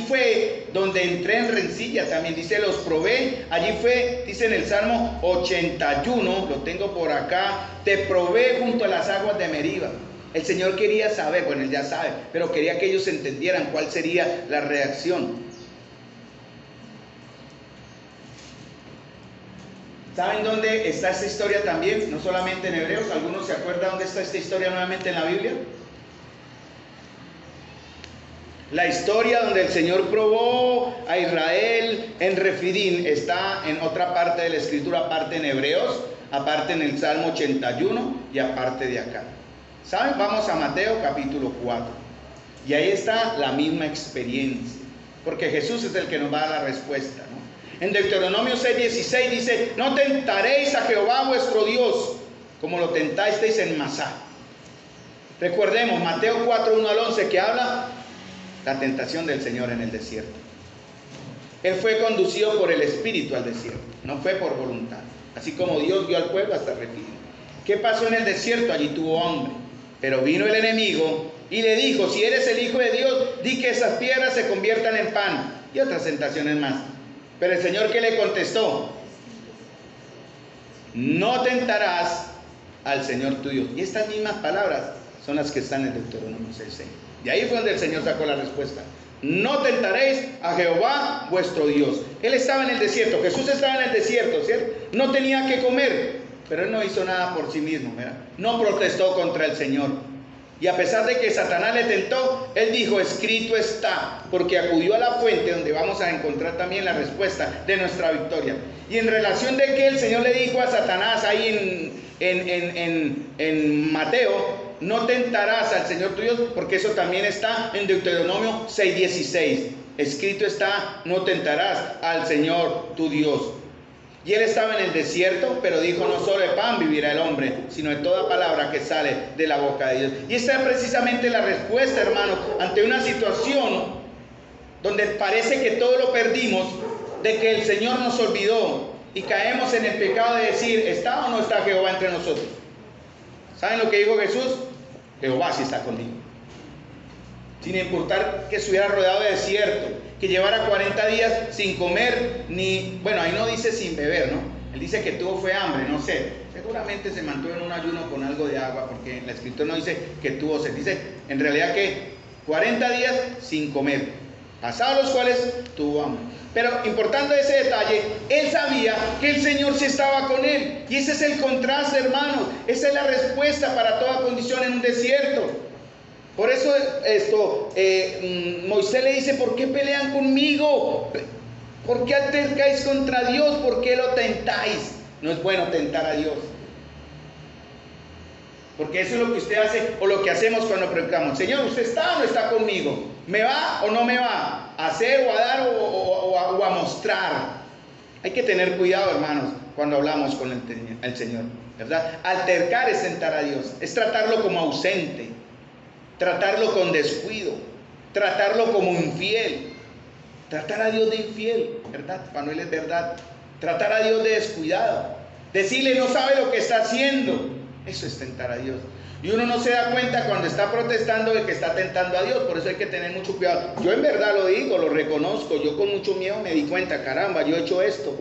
fue donde entré en rencilla, también dice, los probé, allí fue, dice en el Salmo 81, lo tengo por acá, te probé junto a las aguas de Meriba. El Señor quería saber, bueno, Él ya sabe, pero quería que ellos entendieran cuál sería la reacción. ¿Saben dónde está esta historia también? No solamente en Hebreos, ¿algunos se acuerdan dónde está esta historia nuevamente en la Biblia? La historia donde el Señor probó a Israel en Refidín está en otra parte de la Escritura, aparte en Hebreos, aparte en el Salmo 81 y aparte de acá. ¿Saben? Vamos a Mateo capítulo 4. Y ahí está la misma experiencia. Porque Jesús es el que nos va a dar la respuesta, ¿no? En Deuteronomio 6:16 dice, no tentaréis a Jehová vuestro Dios, como lo tentasteis en Masá. Recordemos, Mateo 4, 1 al 11, que habla la tentación del Señor en el desierto. Él fue conducido por el Espíritu al desierto, no fue por voluntad. Así como Dios guió al pueblo hasta Refidín. ¿Qué pasó en el desierto? Allí tuvo hambre. Pero vino el enemigo y le dijo, si eres el Hijo de Dios, di que esas piedras se conviertan en pan. Y otras tentaciones más. Pero el Señor, ¿qué le contestó? No tentarás al Señor tu Dios. Y estas mismas palabras son las que están en Deuteronomio 6:6. Y ahí fue donde el Señor sacó la respuesta. No tentaréis a Jehová vuestro Dios. Él estaba en el desierto, Jesús estaba en el desierto, ¿cierto? No tenía que comer, pero él no hizo nada por sí mismo, ¿verdad? No protestó contra el Señor. Y a pesar de que Satanás le tentó, él dijo, escrito está, porque acudió a la fuente donde vamos a encontrar también la respuesta de nuestra victoria. Y en relación de que el Señor le dijo a Satanás ahí en Mateo, no tentarás al Señor tu Dios, porque eso también está en Deuteronomio 6:16. Escrito está, no tentarás al Señor tu Dios. Y él estaba en el desierto, pero dijo, no solo de pan vivirá el hombre, sino de toda palabra que sale de la boca de Dios. Y esta es precisamente la respuesta, hermano, ante una situación donde parece que todo lo perdimos, de que el Señor nos olvidó y caemos en el pecado de decir, ¿está o no está Jehová entre nosotros? ¿Saben lo que dijo Jesús? Jehová sí está conmigo. Sin importar que estuviera rodeado de desierto, que llevara 40 días sin comer, ni, bueno, ahí no dice sin beber, ¿no? Él dice que tuvo fue hambre, no sé. Seguramente se mantuvo en un ayuno con algo de agua, porque la Escritura no dice que tuvo sed. Dice, en realidad que 40 días sin comer, pasados los cuales tuvo hambre. Pero importando ese detalle, él sabía que el Señor sí estaba con él. Y ese es el contraste, hermanos. Esa es la respuesta para toda condición en un desierto. Por eso Moisés le dice, ¿por qué pelean conmigo? ¿Por qué altercáis contra Dios? ¿Por qué lo tentáis? No es bueno tentar a Dios. Porque eso es lo que usted hace o lo que hacemos cuando predicamos. Señor, ¿usted está o no está conmigo? ¿Me va o no me va? ¿A hacer o a dar o a mostrar? Hay que tener cuidado, hermanos, cuando hablamos con el Señor, ¿verdad? Altercar es tentar a Dios, es tratarlo como ausente, tratarlo con descuido, tratarlo como infiel, tratar a Dios de infiel, ¿verdad? Cuando Él es verdad, tratar a Dios de descuidado, decirle no sabe lo que está haciendo, eso es tentar a Dios. Y uno no se da cuenta cuando está protestando de que está tentando a Dios, por eso hay que tener mucho cuidado. Yo en verdad lo digo, lo reconozco, yo con mucho miedo me di cuenta, caramba, yo he hecho esto,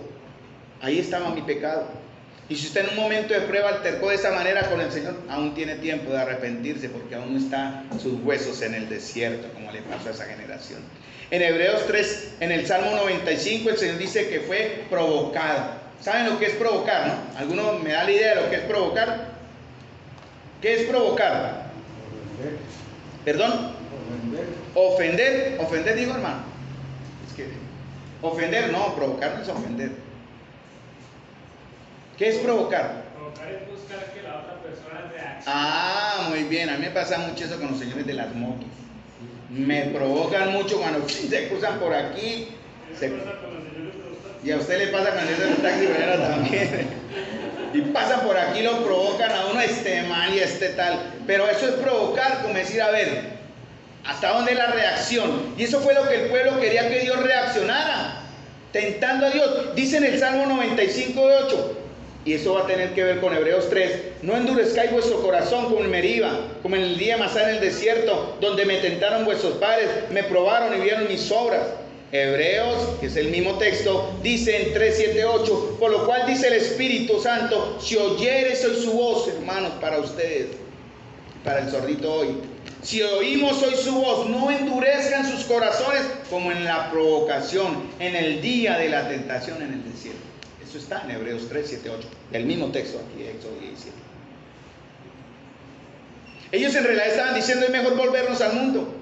ahí estaba mi pecado. Y si usted en un momento de prueba altercó de esa manera con el Señor, aún tiene tiempo de arrepentirse, porque aún no están sus huesos en el desierto, como le pasó a esa generación. En Hebreos 3, en el Salmo 95, el Señor dice que fue provocado. ¿Saben lo que es provocar, no? ¿Alguno me da la idea de lo que es provocar? ¿Qué es provocar? Ofender. ¿Perdón? Ofender. Ofender, digo, hermano. Es que ofender, no, provocar no es ofender. ¿Qué es provocar? Provocar es buscar que la otra persona reaccione. Ah, muy bien. A mí me pasa mucho eso con los señores de las motos. Me provocan mucho cuando se cruzan por aquí. Eso pasa con los señores de los taxis. Y a usted le pasa con el del taxi, bueno, también. Y pasan por aquí, lo provocan a uno, este mal y este tal. Pero eso es provocar, como decir, a ver, ¿Hasta dónde la reacción? Y eso fue lo que el pueblo quería que Dios reaccionara, tentando a Dios. Dice en el Salmo 95:8, y eso va a tener que ver con Hebreos 3, no endurezcáis vuestro corazón como en Meriba, como en el día de Masá en el desierto, donde me tentaron vuestros padres, me probaron y vieron mis obras. Hebreos, que es el mismo texto, dice en 3, 7, 8, por lo cual dice el Espíritu Santo, si oyeres hoy su voz, hermanos, para ustedes, para el sordito hoy, si oímos hoy su voz, no endurezcan sus corazones como en la provocación, en el día de la tentación en el desierto. Eso está en Hebreos 3, 7, 8, del mismo texto aquí, Éxodo 17. Ellos en realidad estaban diciendo, es mejor volvernos al mundo,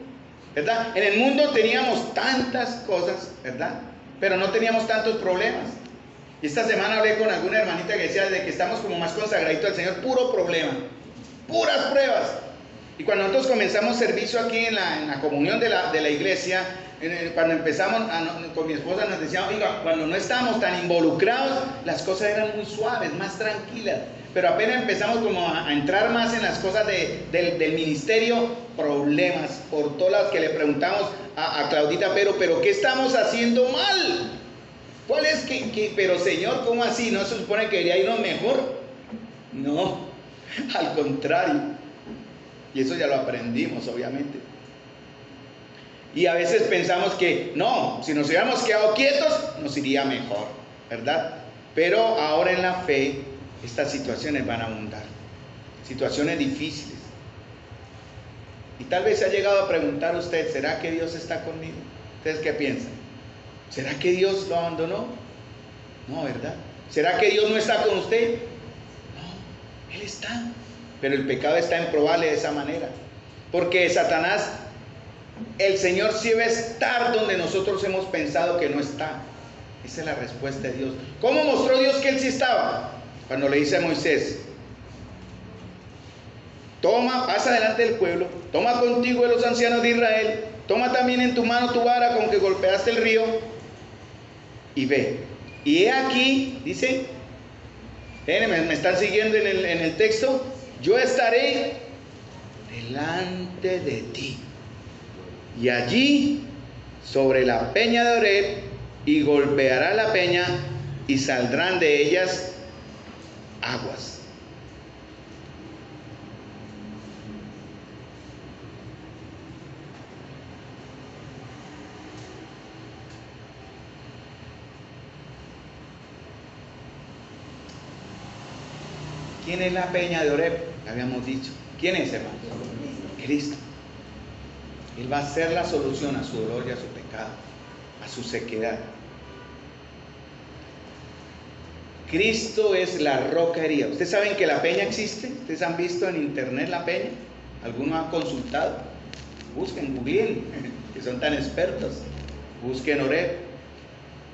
¿verdad? En el mundo teníamos tantas cosas, ¿verdad? Pero no teníamos tantos problemas. Y esta semana hablé con alguna hermanita que decía, desde que estamos como más consagraditos al Señor, puro problema, puras pruebas. Y cuando nosotros comenzamos servicio aquí en la comunión de la iglesia, cuando empezamos, con mi esposa nos decía, oiga, cuando no estábamos tan involucrados, las cosas eran muy suaves, más tranquilas. Pero apenas empezamos como a entrar más en las cosas del ministerio, problemas por todas las que le preguntamos a Claudita, pero ¿qué estamos haciendo mal? ¿Cuál es pero Señor, ¿cómo así? ¿No se supone que debería irnos mejor? No, al contrario. Y eso ya lo aprendimos, obviamente. Y a veces pensamos que no, si nos hubiéramos quedado quietos, nos iría mejor, ¿verdad? Pero ahora en la fe, estas situaciones van a abundar. Situaciones difíciles. Y tal vez se ha llegado a preguntar usted, ¿será que Dios está conmigo? ¿Ustedes qué piensan? ¿Será que Dios lo abandonó? No, ¿verdad? ¿Será que Dios no está con usted? No, Él está. Pero el pecado está en probarle de esa manera. Porque Satanás, el Señor sí va a estar donde nosotros hemos pensado que no está. Esa es la respuesta de Dios. ¿Cómo mostró Dios que Él sí estaba? Cuando le dice a Moisés, toma, pasa delante del pueblo, toma contigo de los ancianos de Israel, toma también en tu mano tu vara con que golpeaste el río y ve. Y he aquí, dice, me están siguiendo en el texto, yo estaré delante de ti. Y allí, sobre la peña de Oreb, y golpeará la peña, y saldrán de ellas aguas. ¿Quién es la peña de Oreb? Ya habíamos dicho. ¿Quién es, hermano? Cristo. Él va a ser la solución a su dolor y a su pecado, a su sequedad. Cristo es la roca herida. ¿Ustedes saben que la peña existe? ¿Ustedes han visto en internet la peña? ¿Alguno ha consultado? Busquen, googleen, que son tan expertos. Busquen Oreb.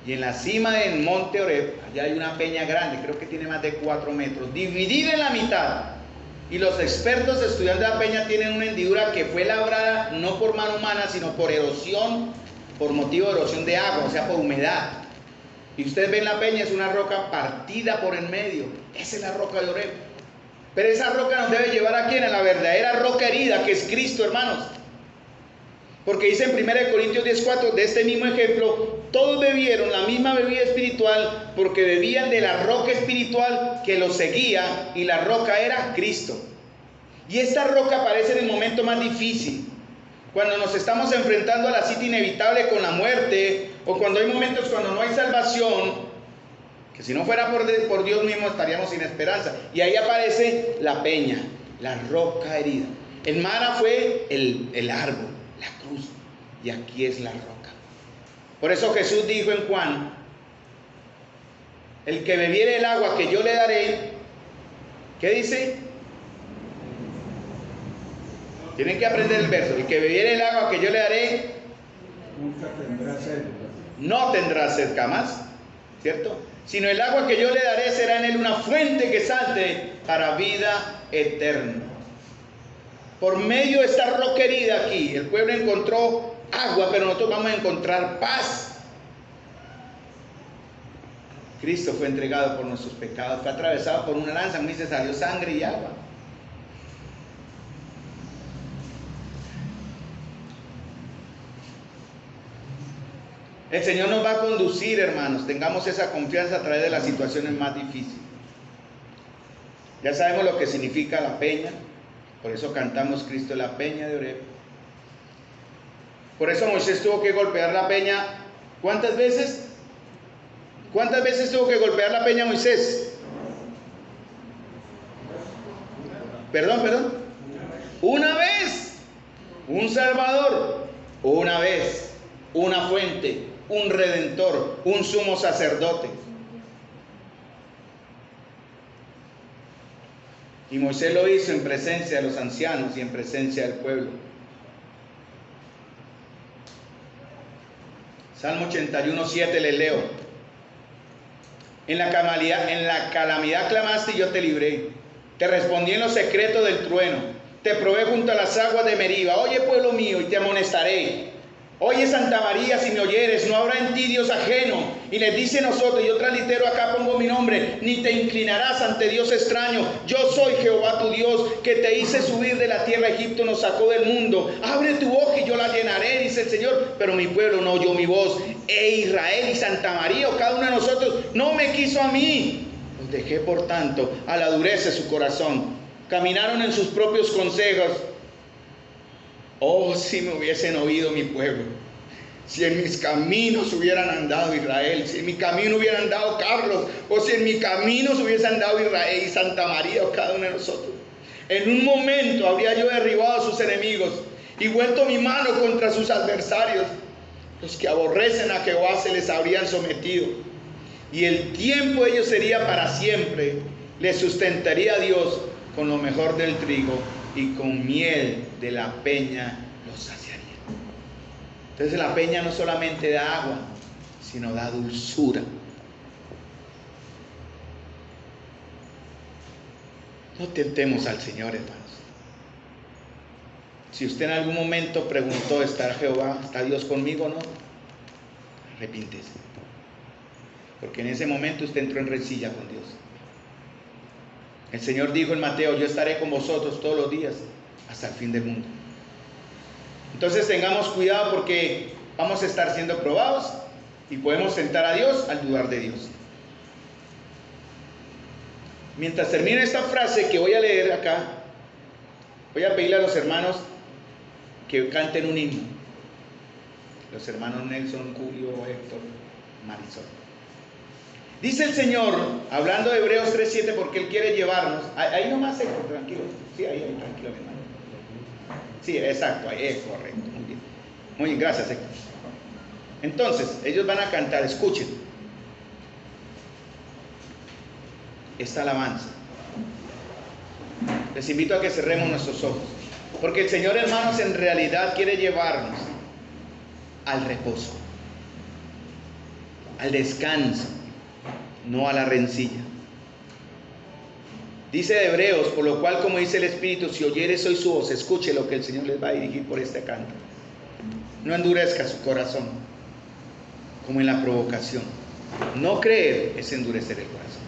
Y en la cima del monte Oreb, allá hay una peña grande, creo que tiene más de 4 metros, dividida en la mitad. Y los expertos estudiando la peña tienen una hendidura que fue labrada no por mano humana, sino por erosión, por motivo de erosión de agua, o sea, por humedad. Y ustedes ven la peña, es una roca partida por en medio. Esa es la roca de Oreb. Pero esa roca nos debe llevar a quién, a la verdadera roca herida, que es Cristo, hermanos. Porque dice en 1 Corintios 10:4, de este mismo ejemplo, todos bebieron la misma bebida espiritual porque bebían de la roca espiritual que los seguía, y la roca era Cristo. Y esta roca aparece en el momento más difícil, cuando nos estamos enfrentando a la cita inevitable con la muerte, o cuando hay momentos cuando no hay salvación, que si no fuera por Dios mismo estaríamos sin esperanza. Y ahí aparece la peña, la roca herida. En Mara fue el árbol, la cruz, y aquí es la roca. Por eso Jesús dijo en Juan, el que bebiere el agua que yo le daré, ¿qué dice? Tienen que aprender el verso. El que bebiere el agua que yo le daré, nunca tendrá sed. no tendrá sed jamás, ¿cierto? Sino el agua que yo le daré será en él una fuente que salte para vida eterna. Por medio de esta roca herida aquí, el pueblo encontró agua, pero nosotros vamos a encontrar paz. Cristo fue entregado por nuestros pecados, fue atravesado por una lanza, como dice, salió sangre y agua. El Señor nos va a conducir, hermanos. Tengamos esa confianza a través de las situaciones más difíciles. Ya sabemos lo que significa la peña. Por eso cantamos Cristo la peña de Oreb. Por eso Moisés tuvo que golpear la peña. ¿Cuántas veces? ¿Cuántas veces tuvo que golpear la peña Moisés? Perdón. Una vez. Un Salvador. Una vez. Una fuente. Un Redentor. Un sumo sacerdote. Y Moisés lo hizo en presencia de los ancianos y en presencia del pueblo. Salmo 81:7 les leo. En la calamidad clamaste y yo te libré. Te respondí en lo secreto del trueno. Te probé junto a las aguas de Meriba. Oye, pueblo mío, y te amonestaré. Oye, Santa María, si me oyeres, no habrá en ti Dios ajeno. Y les dice nosotros, yo transitero acá pongo mi nombre, ni te inclinarás ante Dios extraño. Yo soy Jehová tu Dios, que te hice subir de la tierra de Egipto, nos sacó del mundo. Abre tu boca y yo la llenaré, dice el Señor. Pero mi pueblo no oyó mi voz. Israel y Santa María, o cada uno de nosotros, no me quiso a mí. Los dejé, por tanto, a la dureza de su corazón. Caminaron en sus propios consejos. Oh, si me hubiesen oído mi pueblo, si en mis caminos hubieran andado Israel, si en mi camino hubiera andado Carlos, o si en mi camino hubiese andado Israel y Santa María o cada uno de nosotros. En un momento habría yo derribado a sus enemigos y vuelto mi mano contra sus adversarios. Los que aborrecen a Jehová se les habrían sometido, y el tiempo de ellos sería para siempre. Les sustentaría a Dios con lo mejor del trigo, y con miel de la peña los saciaría. Entonces la peña no solamente da agua, sino da dulzura. No tentemos al Señor, hermanos. Si usted en algún momento preguntó, ¿está Jehová, está Dios conmigo o no? Arrepíntese. Porque en ese momento usted entró en rencilla con Dios. El Señor dijo en Mateo, yo estaré con vosotros todos los días hasta el fin del mundo. Entonces tengamos cuidado, porque vamos a estar siendo probados y podemos tentar a Dios al dudar de Dios. Mientras termine esta frase que voy a leer acá, voy a pedirle a los hermanos que canten un himno. Los hermanos Nelson, Julio, Héctor, Marisol. Dice el Señor, hablando de Hebreos 3:7, porque Él quiere llevarnos. Ahí nomás, Héctor, tranquilo. Sí, ahí, tranquilo, mi hermano. Sí, exacto, ahí es correcto. Muy bien. Muy bien, gracias, Héctor. Entonces, ellos van a cantar, escuchen esta alabanza. Les invito a que cerremos nuestros ojos, porque el Señor, hermanos, en realidad quiere llevarnos al reposo, al descanso, no a la rencilla. Dice de Hebreos, por lo cual, como dice el Espíritu, si oyeres hoy su voz, escuche lo que el Señor les va a dirigir por este canto. No endurezca su corazón, como en la provocación. No creer es endurecer el corazón.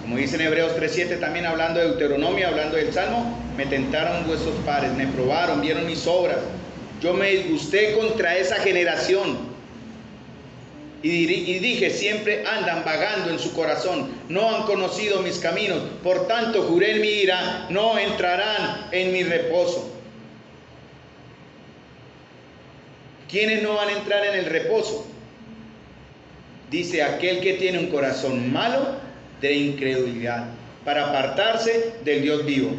Como dice en Hebreos 3:7, también hablando de Deuteronomio, hablando del Salmo, me tentaron vuestros padres, me probaron, vieron mis obras. Yo me disgusté contra esa generación. Y dije, siempre andan vagando en su corazón, no han conocido mis caminos. Por tanto, juré en mi ira, no entrarán en mi reposo. ¿Quiénes no van a entrar en el reposo? Dice, aquel que tiene un corazón malo de incredulidad, para apartarse del Dios vivo.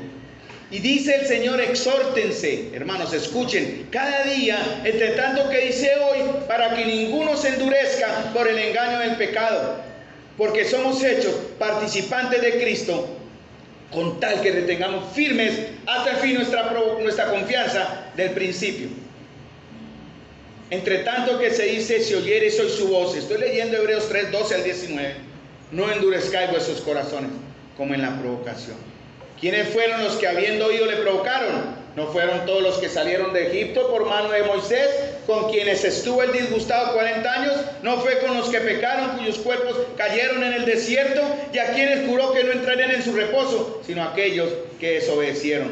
Y dice el Señor, exhórtense, hermanos, escuchen, cada día, entre tanto que dice hoy, para que ninguno se endurezca por el engaño del pecado, porque somos hechos participantes de Cristo, con tal que retengamos firmes hasta el fin nuestra confianza del principio. Entre tanto que se dice, si oyeres hoy su voz, estoy leyendo Hebreos 3, 12 al 19, no endurezcáis vuestros corazones, como en la provocación. ¿Quiénes fueron los que habiendo oído le provocaron? ¿No fueron todos los que salieron de Egipto por mano de Moisés, con quienes estuvo el disgustado 40 años? ¿No fue con los que pecaron, cuyos cuerpos cayeron en el desierto? ¿Y a quienes juró que no entrarían en su reposo? Sino a aquellos que desobedecieron.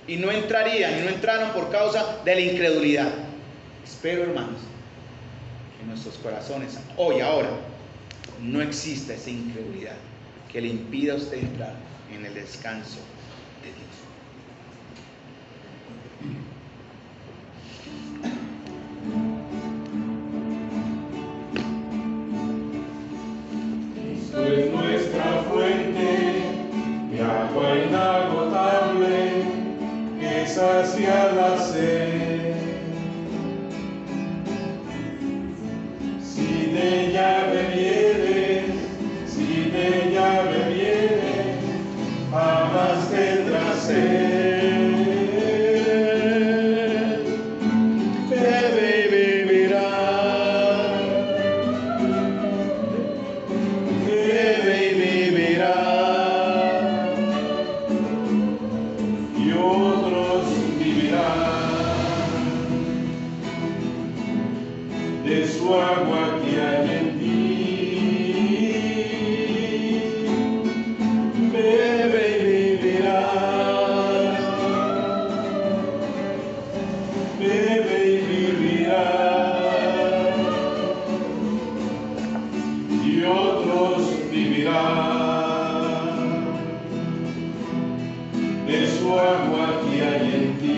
Y no entrarían, y no entraron por causa de la incredulidad. Espero, hermanos, en nuestros corazones. Hoy, ahora, no exista esa incredulidad que le impida a usted entrar en el descanso de Dios. Cristo es nuestra fuente de agua inagotable que sacia la sed. Si de ella bebieres, si de ella bebieres, jamás tendrás sed. Bebe y vivirás. Bebe y vivirás. Y otros vivirán de su agua que hay en ti. Bebe y vivirás. Bebe y vivirás. Y otros vivirán de su agua que hay en ti.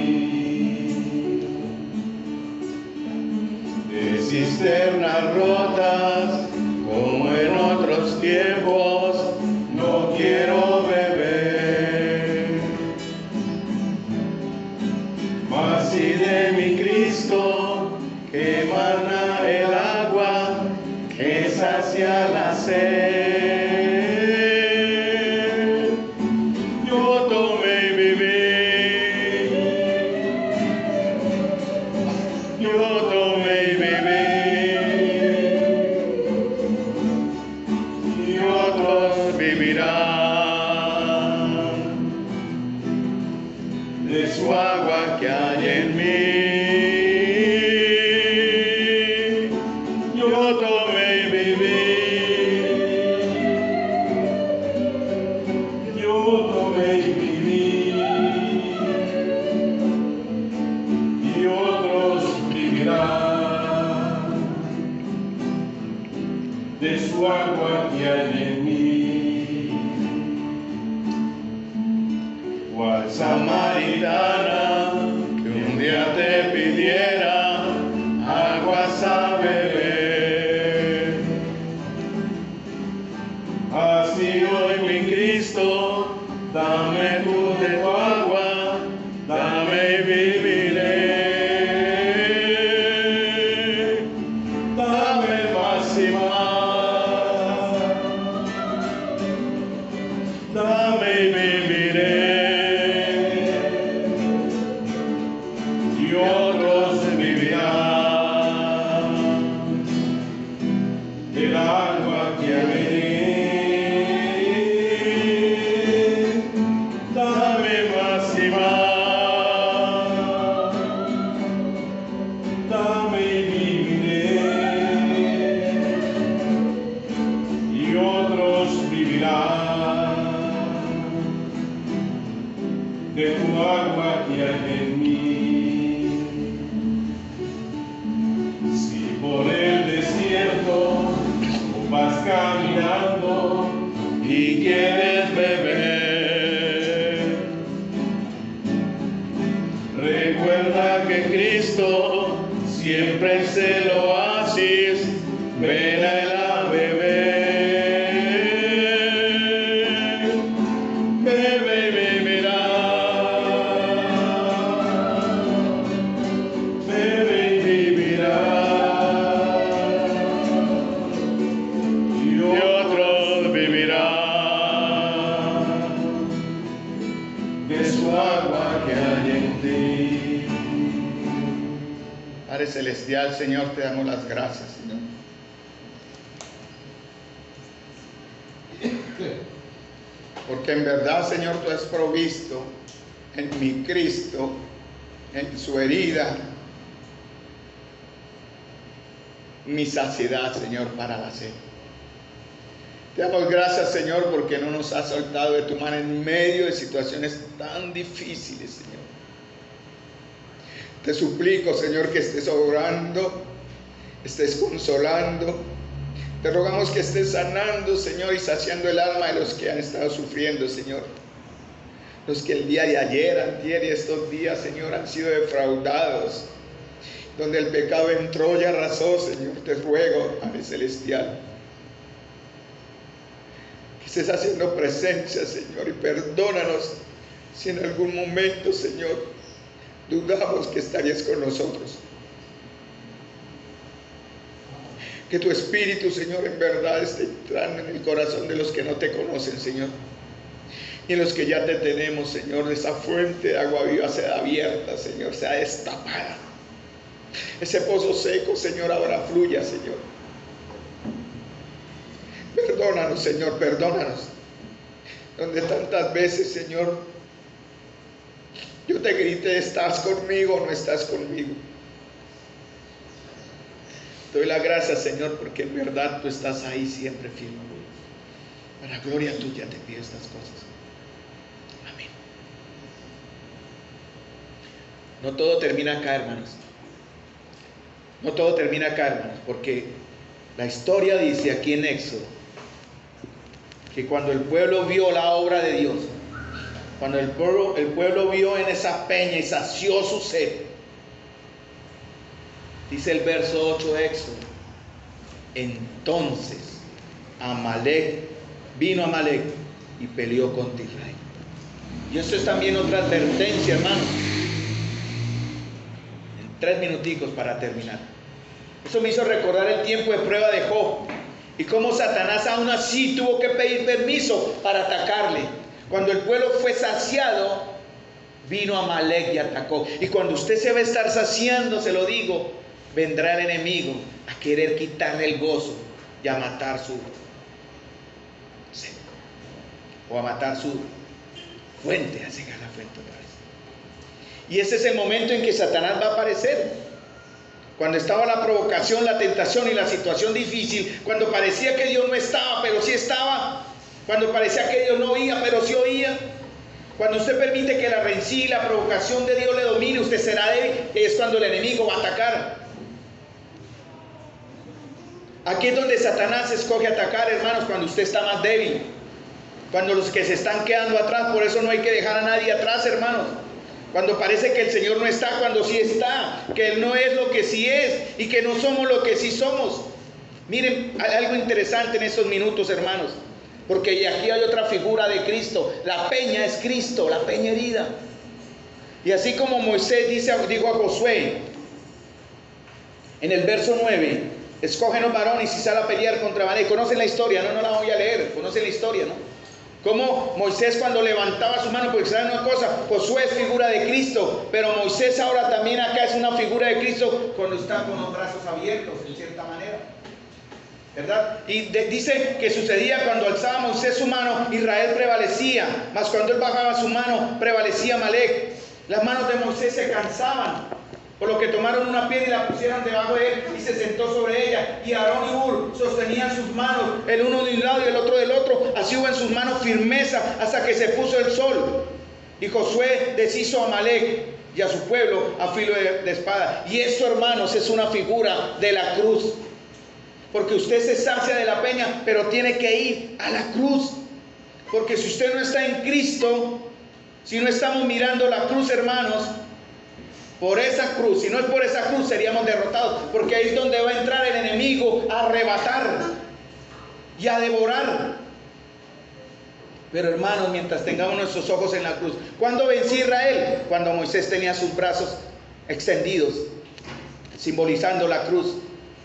De cisternas rotas, como en otros tiempos, no quiero beber. Mas si de mi Cristo, que emana el agua, que sacia la sed, yo tomé y viví. Yo tomé y viví. Y otros vivirán de su agua que hay en mí. Yo tomé y viví. Yo tomé y viví. Y otros vivirán de su agua que hay en mí. Cual samaritana que un día te pidiera aguas a beber. Así hoy mi Cristo, dame tú de tu agua, dame y viviré. Dame más y más. Dame y viviré. Y otros vivirán del agua que beberé. Dame más y más. Dame y viviré. Y otros vivirán de tu agua que hay en mí. Si por el desierto tú vas caminando y quieres beber, recuerda que Cristo siempre es el oasis, ven a él a beber. Bebe y vivirás. Bebe y vivirás. Y otros vivirán de su agua que hay en ti. Padre Celestial, Señor, te damos las gracias, Señor. Porque en verdad, Señor, tú has provisto en mi Cristo, en su herida, mi saciedad, Señor, para la sed. Te damos gracias, Señor, porque no nos has soltado de tu mano en medio de situaciones tan difíciles, Señor. Te suplico, Señor, que estés obrando estés consolando. Te rogamos que estés sanando, Señor, y saciando el alma de los que han estado sufriendo, Señor. Los que el día de ayer, antier y estos días, Señor, han sido defraudados. Donde el pecado entró y arrasó, Señor, te ruego, Padre Celestial, que estés haciendo presencia, Señor, y perdónanos si en algún momento, Señor, dudamos que estarías con nosotros. Que tu Espíritu, Señor, en verdad esté entrando en el corazón de los que no te conocen, Señor. Y en los que ya te tenemos, Señor, esa fuente de agua viva sea abierta, Señor, sea destapada. Ese pozo seco, Señor, ahora fluya, Señor. Perdónanos, Señor, perdónanos. Donde tantas veces, Señor, yo te grité, ¿estás conmigo o no estás conmigo? Te doy las gracias, Señor, porque en verdad tú estás ahí siempre fiel. Para gloria tuya te pido estas cosas. Amén. No todo termina acá, hermanos. No todo termina acá, hermanos, porque la historia dice aquí en Éxodo que cuando el pueblo vio la obra de Dios, cuando el pueblo vio en esa peña y sació su sed, dice el verso 8 de Éxodo, entonces vino Amalek y peleó contra Israel. Y esto es también otra advertencia, hermanos. En 3 minuticos para terminar. Eso me hizo recordar el tiempo de prueba de Job y cómo Satanás aún así tuvo que pedir permiso para atacarle. Cuando el pueblo fue saciado, vino Amalek y atacó. Y cuando usted se va a estar saciando, se lo digo, vendrá el enemigo a querer quitarle el gozo y a matar su sed, o a matar su fuente, a cegar la fuente otra vez. Y ese es el momento en que Satanás va a aparecer. Cuando estaba la provocación, la tentación y la situación difícil, cuando parecía que Dios no estaba, pero sí estaba, cuando parecía que Dios no oía, pero sí oía. Cuando usted permite que la rencilla y la provocación de Dios le domine, usted será débil, es cuando el enemigo va a atacar. Aquí es donde Satanás escoge atacar, hermanos, cuando usted está más débil, cuando los que se están quedando atrás. Por eso no hay que dejar a nadie atrás, hermanos. Cuando parece que el Señor no está, cuando sí está, que Él no es lo que sí es y que no somos lo que sí somos. Miren, hay algo interesante en estos minutos, hermanos, porque aquí hay otra figura de Cristo. La peña es Cristo, la peña herida. Y así como Moisés dijo a Josué en el verso 9, escógenos varones y sal a pelear contra Amalek. Conocen la historia, no la voy a leer, conocen la historia, ¿no? Como Moisés cuando levantaba su mano, porque saben una cosa, Josué es figura de Cristo, pero Moisés ahora también acá es una figura de Cristo cuando está con los brazos abiertos, en cierta manera, ¿verdad? Y dice que sucedía cuando alzaba Moisés su mano, Israel prevalecía, mas cuando él bajaba su mano, prevalecía Amalek. Las manos de Moisés se cansaban, por lo que tomaron una piedra y la pusieron debajo de él y se sentó sobre ella. Y Aarón y Hur sostenían sus manos, el uno de un lado y el otro del otro. Así hubo en sus manos firmeza hasta que se puso el sol. Y Josué deshizo a Amalek y a su pueblo a filo de espada. Y esto, hermanos, es una figura de la cruz. Porque usted se sacia de la peña, pero tiene que ir a la cruz. Porque si usted no está en Cristo, si no estamos mirando la cruz, hermanos, por esa cruz, si no es por esa cruz, seríamos derrotados, porque ahí es donde va a entrar el enemigo a arrebatar y a devorar. Pero hermanos, mientras tengamos nuestros ojos en la cruz, ¿cuándo venció Israel? Cuando Moisés tenía sus brazos extendidos, simbolizando la cruz.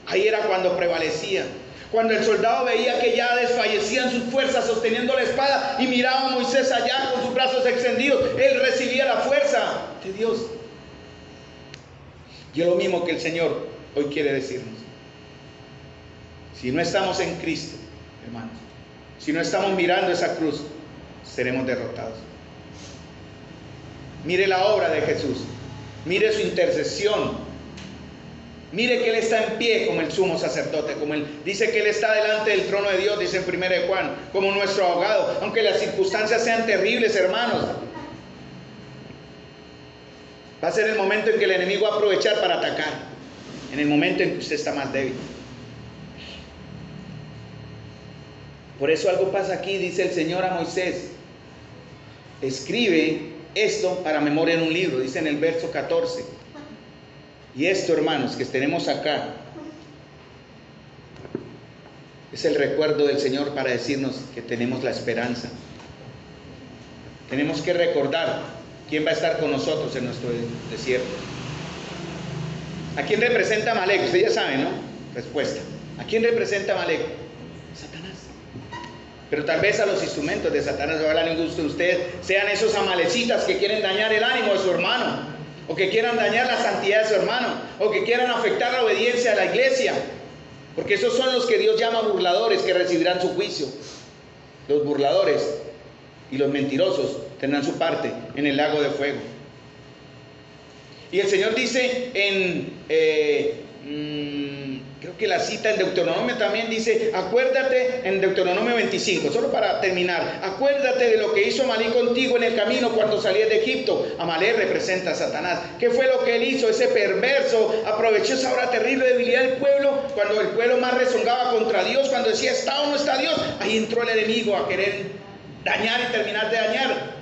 Ahí era cuando prevalecía. Cuando el soldado veía que ya desfallecían sus fuerzas sosteniendo la espada y miraba a Moisés allá con sus brazos extendidos, él recibía la fuerza de Dios. Y es lo mismo que el Señor hoy quiere decirnos. Si no estamos en Cristo, hermanos, si no estamos mirando esa cruz, seremos derrotados. Mire la obra de Jesús, mire su intercesión, mire que Él está en pie como el sumo sacerdote, como Él dice que Él está delante del trono de Dios, dice en 1 de Juan, como nuestro abogado, aunque las circunstancias sean terribles, hermanos. Va a ser el momento en que el enemigo va a aprovechar para atacar. en el momento en que usted está más débil. Por eso algo pasa aquí, dice el Señor a Moisés, escribe esto para memoria en un libro, dice en el verso 14. Y esto, hermanos, que tenemos acá, es el recuerdo del Señor para decirnos que tenemos la esperanza. Tenemos que recordar quién va a estar con nosotros en nuestro desierto. ¿A quién representa Amalek? Usted ya sabe, ¿no? Respuesta. ¿A quién representa Amalek? Satanás. Pero tal vez a los instrumentos de Satanás. Ojalá ninguno de ustedes sean esos amalecitas que quieren dañar el ánimo de su hermano, o que quieran dañar la santidad de su hermano, o que quieran afectar la obediencia de la iglesia. Porque esos son los que Dios llama burladores, que recibirán su juicio. Los burladores y los mentirosos tendrán su parte en el lago de fuego. Y el Señor dice creo que la cita en Deuteronomio también dice, acuérdate en Deuteronomio 25, solo para terminar, acuérdate de lo que hizo Amalek contigo en el camino cuando salías de Egipto. Amalek representa a Satanás. ¿Qué fue lo que él hizo? Ese perverso aprovechó esa hora terrible debilidad del pueblo, cuando el pueblo más rezongaba contra Dios, cuando decía, ¿está o no está Dios? Ahí entró el enemigo a querer dañar y terminar de dañar.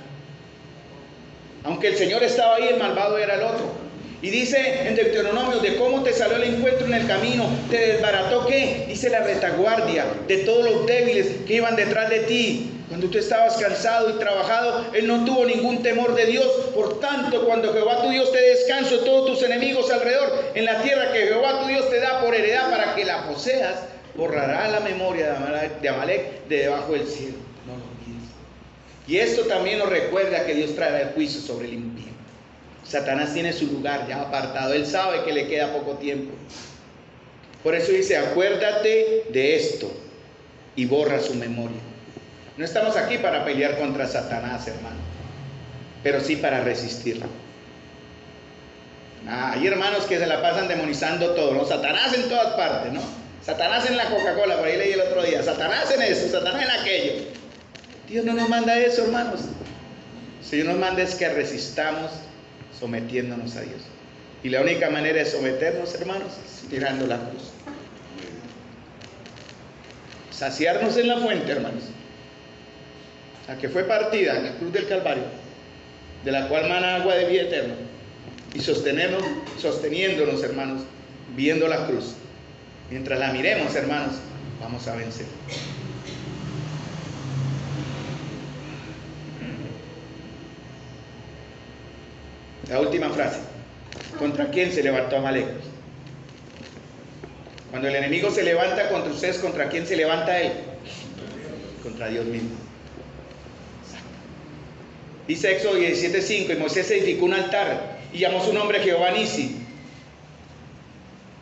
Aunque el Señor estaba ahí, el malvado era el otro. Y dice en Deuteronomio de cómo te salió el encuentro en el camino, te desbarató ¿qué? Dice la retaguardia de todos los débiles que iban detrás de ti. Cuando tú estabas cansado y trabajado, él no tuvo ningún temor de Dios. Por tanto, cuando Jehová tu Dios te dé descanso de todos tus enemigos alrededor, en la tierra que Jehová tu Dios te da por heredad para que la poseas, borrará la memoria de Amalek de debajo del cielo. No lo olvides. Y esto también nos recuerda que Dios traerá el juicio sobre el impío. Satanás tiene su lugar ya apartado. Él sabe que le queda poco tiempo. Por eso dice, acuérdate de esto y borra su memoria. No estamos aquí para pelear contra Satanás, hermano, pero sí para resistirlo. Hay hermanos que se la pasan demonizando todo, ¿no? Satanás en todas partes, ¿no? Satanás en la Coca-Cola, por ahí leí el otro día. Satanás en eso, Satanás en aquello. Dios no nos manda eso, hermanos. El Señor nos manda es que resistamos sometiéndonos a Dios. Y la única manera de someternos, hermanos, es tirando la cruz. Saciarnos en la fuente, hermanos, la que fue partida en la cruz del Calvario, de la cual mana agua de vida eterna, y sosteniéndonos, hermanos, viendo la cruz. Mientras la miremos, hermanos, vamos a vencer. La última frase. ¿Contra quién se levantó Amalek? Cuando el enemigo se levanta contra ustedes, ¿contra quién se levanta él? Contra Dios mismo. Dice Éxodo 17:5, y Moisés edificó un altar y llamó su nombre Jehová Nisi,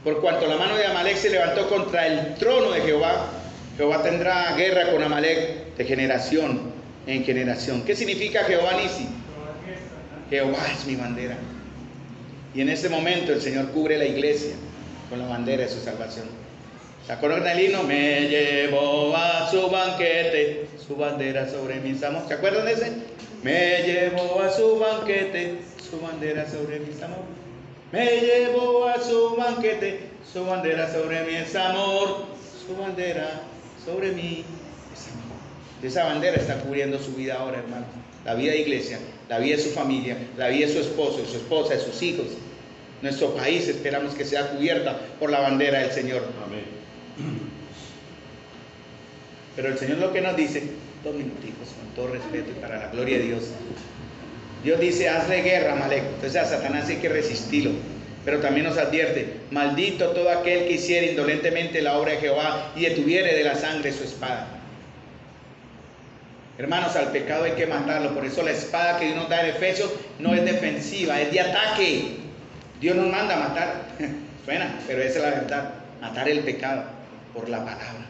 por cuanto la mano de Amalek se levantó contra el trono de Jehová. Jehová tendrá guerra con Amalek de generación en generación. ¿Qué significa Jehová Nisi? Jehová es mi bandera. Y en este momento el Señor cubre la iglesia con la bandera de su salvación. ¿Se acuerdan del himno? Me llevó a su banquete, su bandera sobre mis amores. ¿Se acuerdan de ese? Me llevó a su banquete, su bandera sobre mis amores. Me llevó a su banquete, su bandera sobre mi amor, su bandera sobre mí. De esa bandera está cubriendo su vida ahora, hermano. La vida de iglesia, la vida de su familia, la vida de su esposo, de su esposa, de sus hijos. Nuestro país esperamos que sea cubierta por la bandera del Señor. Amén. Pero el Señor lo que nos dice, 2 minuticos, con todo respeto y para la gloria de Dios. Dios dice, hazle guerra a Amalek. Entonces a Satanás hay que resistirlo. Pero también nos advierte, maldito todo aquel que hiciera indolentemente la obra de Jehová y detuviere de la sangre su espada. Hermanos, al pecado hay que matarlo. Por eso la espada que Dios nos da en Efesios no es defensiva, es de ataque. Dios nos manda a matar. Suena, pero esa es la verdad. Matar el pecado por la palabra.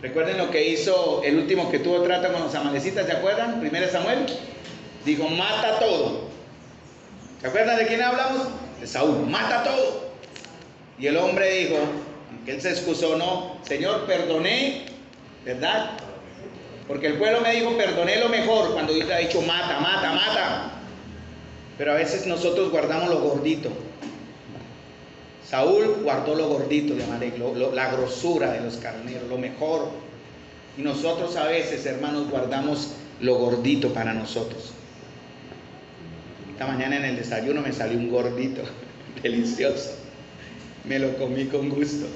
Recuerden lo que hizo el último que tuvo trato con los amalecitas, ¿se acuerdan? 1 Samuel. Dijo, mata todo. ¿Se acuerdan de quién hablamos? De Saúl. Mata todo. Y el hombre dijo, aunque él se excusó, no, Señor, perdoné, ¿verdad? Porque el pueblo me dijo, perdoné lo mejor, cuando Dios le ha dicho, mata, mata, mata. Pero a veces nosotros guardamos lo gordito. Saúl guardó lo gordito de Amalek, la grosura de los carneros, lo mejor. Y nosotros a veces, hermanos, guardamos lo gordito para nosotros. Esta mañana en el desayuno me salió un gordito delicioso. Me lo comí con gusto.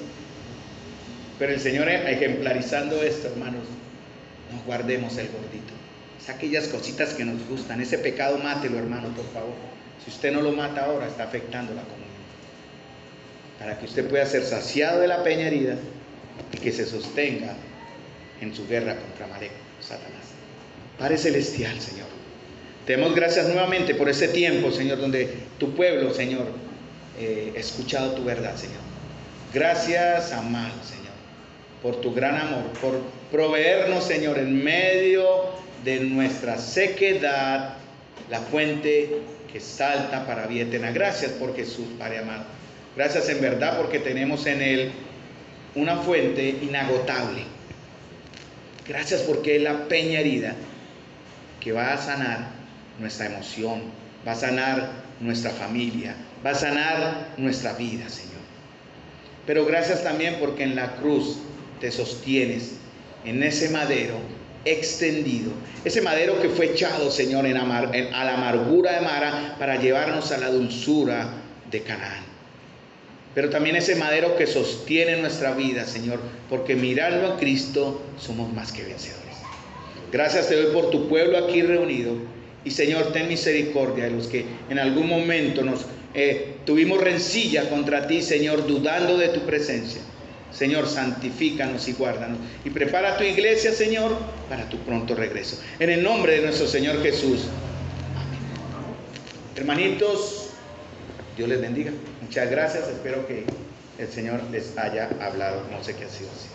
Pero el Señor, ejemplarizando esto, hermanos, no guardemos el gordito. Es aquellas cositas que nos gustan. Ese pecado mátelo, hermano, por favor. Si usted no lo mata ahora, está afectando la comunión. Para que usted pueda ser saciado de la peña herida y que se sostenga en su guerra contra Amalek, Satanás. Padre celestial, Señor, te damos gracias nuevamente por ese tiempo, Señor, donde tu pueblo, Señor, ha escuchado tu verdad, Señor. Gracias, amado Señor, por tu gran amor, por proveernos, Señor, en medio de nuestra sequedad, la fuente que salta para vida eterna. Gracias por Jesús, Padre amado. Gracias en verdad porque tenemos en Él una fuente inagotable. Gracias porque es la peña herida que va a sanar nuestra emoción, va a sanar nuestra familia, va a sanar nuestra vida, Señor. Pero gracias también porque en la cruz te sostienes en ese madero extendido, ese madero que fue echado, Señor, a la amargura de Mara para llevarnos a la dulzura de Canaán. Pero también ese madero que sostiene nuestra vida, Señor, porque mirando a Cristo somos más que vencedores. Gracias te doy por tu pueblo aquí reunido. Y Señor, ten misericordia de los que en algún momento tuvimos rencilla contra ti, Señor, dudando de tu presencia. Señor, santifícanos y guárdanos. Y prepara tu iglesia, Señor, para tu pronto regreso. En el nombre de nuestro Señor Jesús. Amén. Hermanitos, Dios les bendiga. Muchas gracias. Espero que el Señor les haya hablado. No sé qué ha sido así.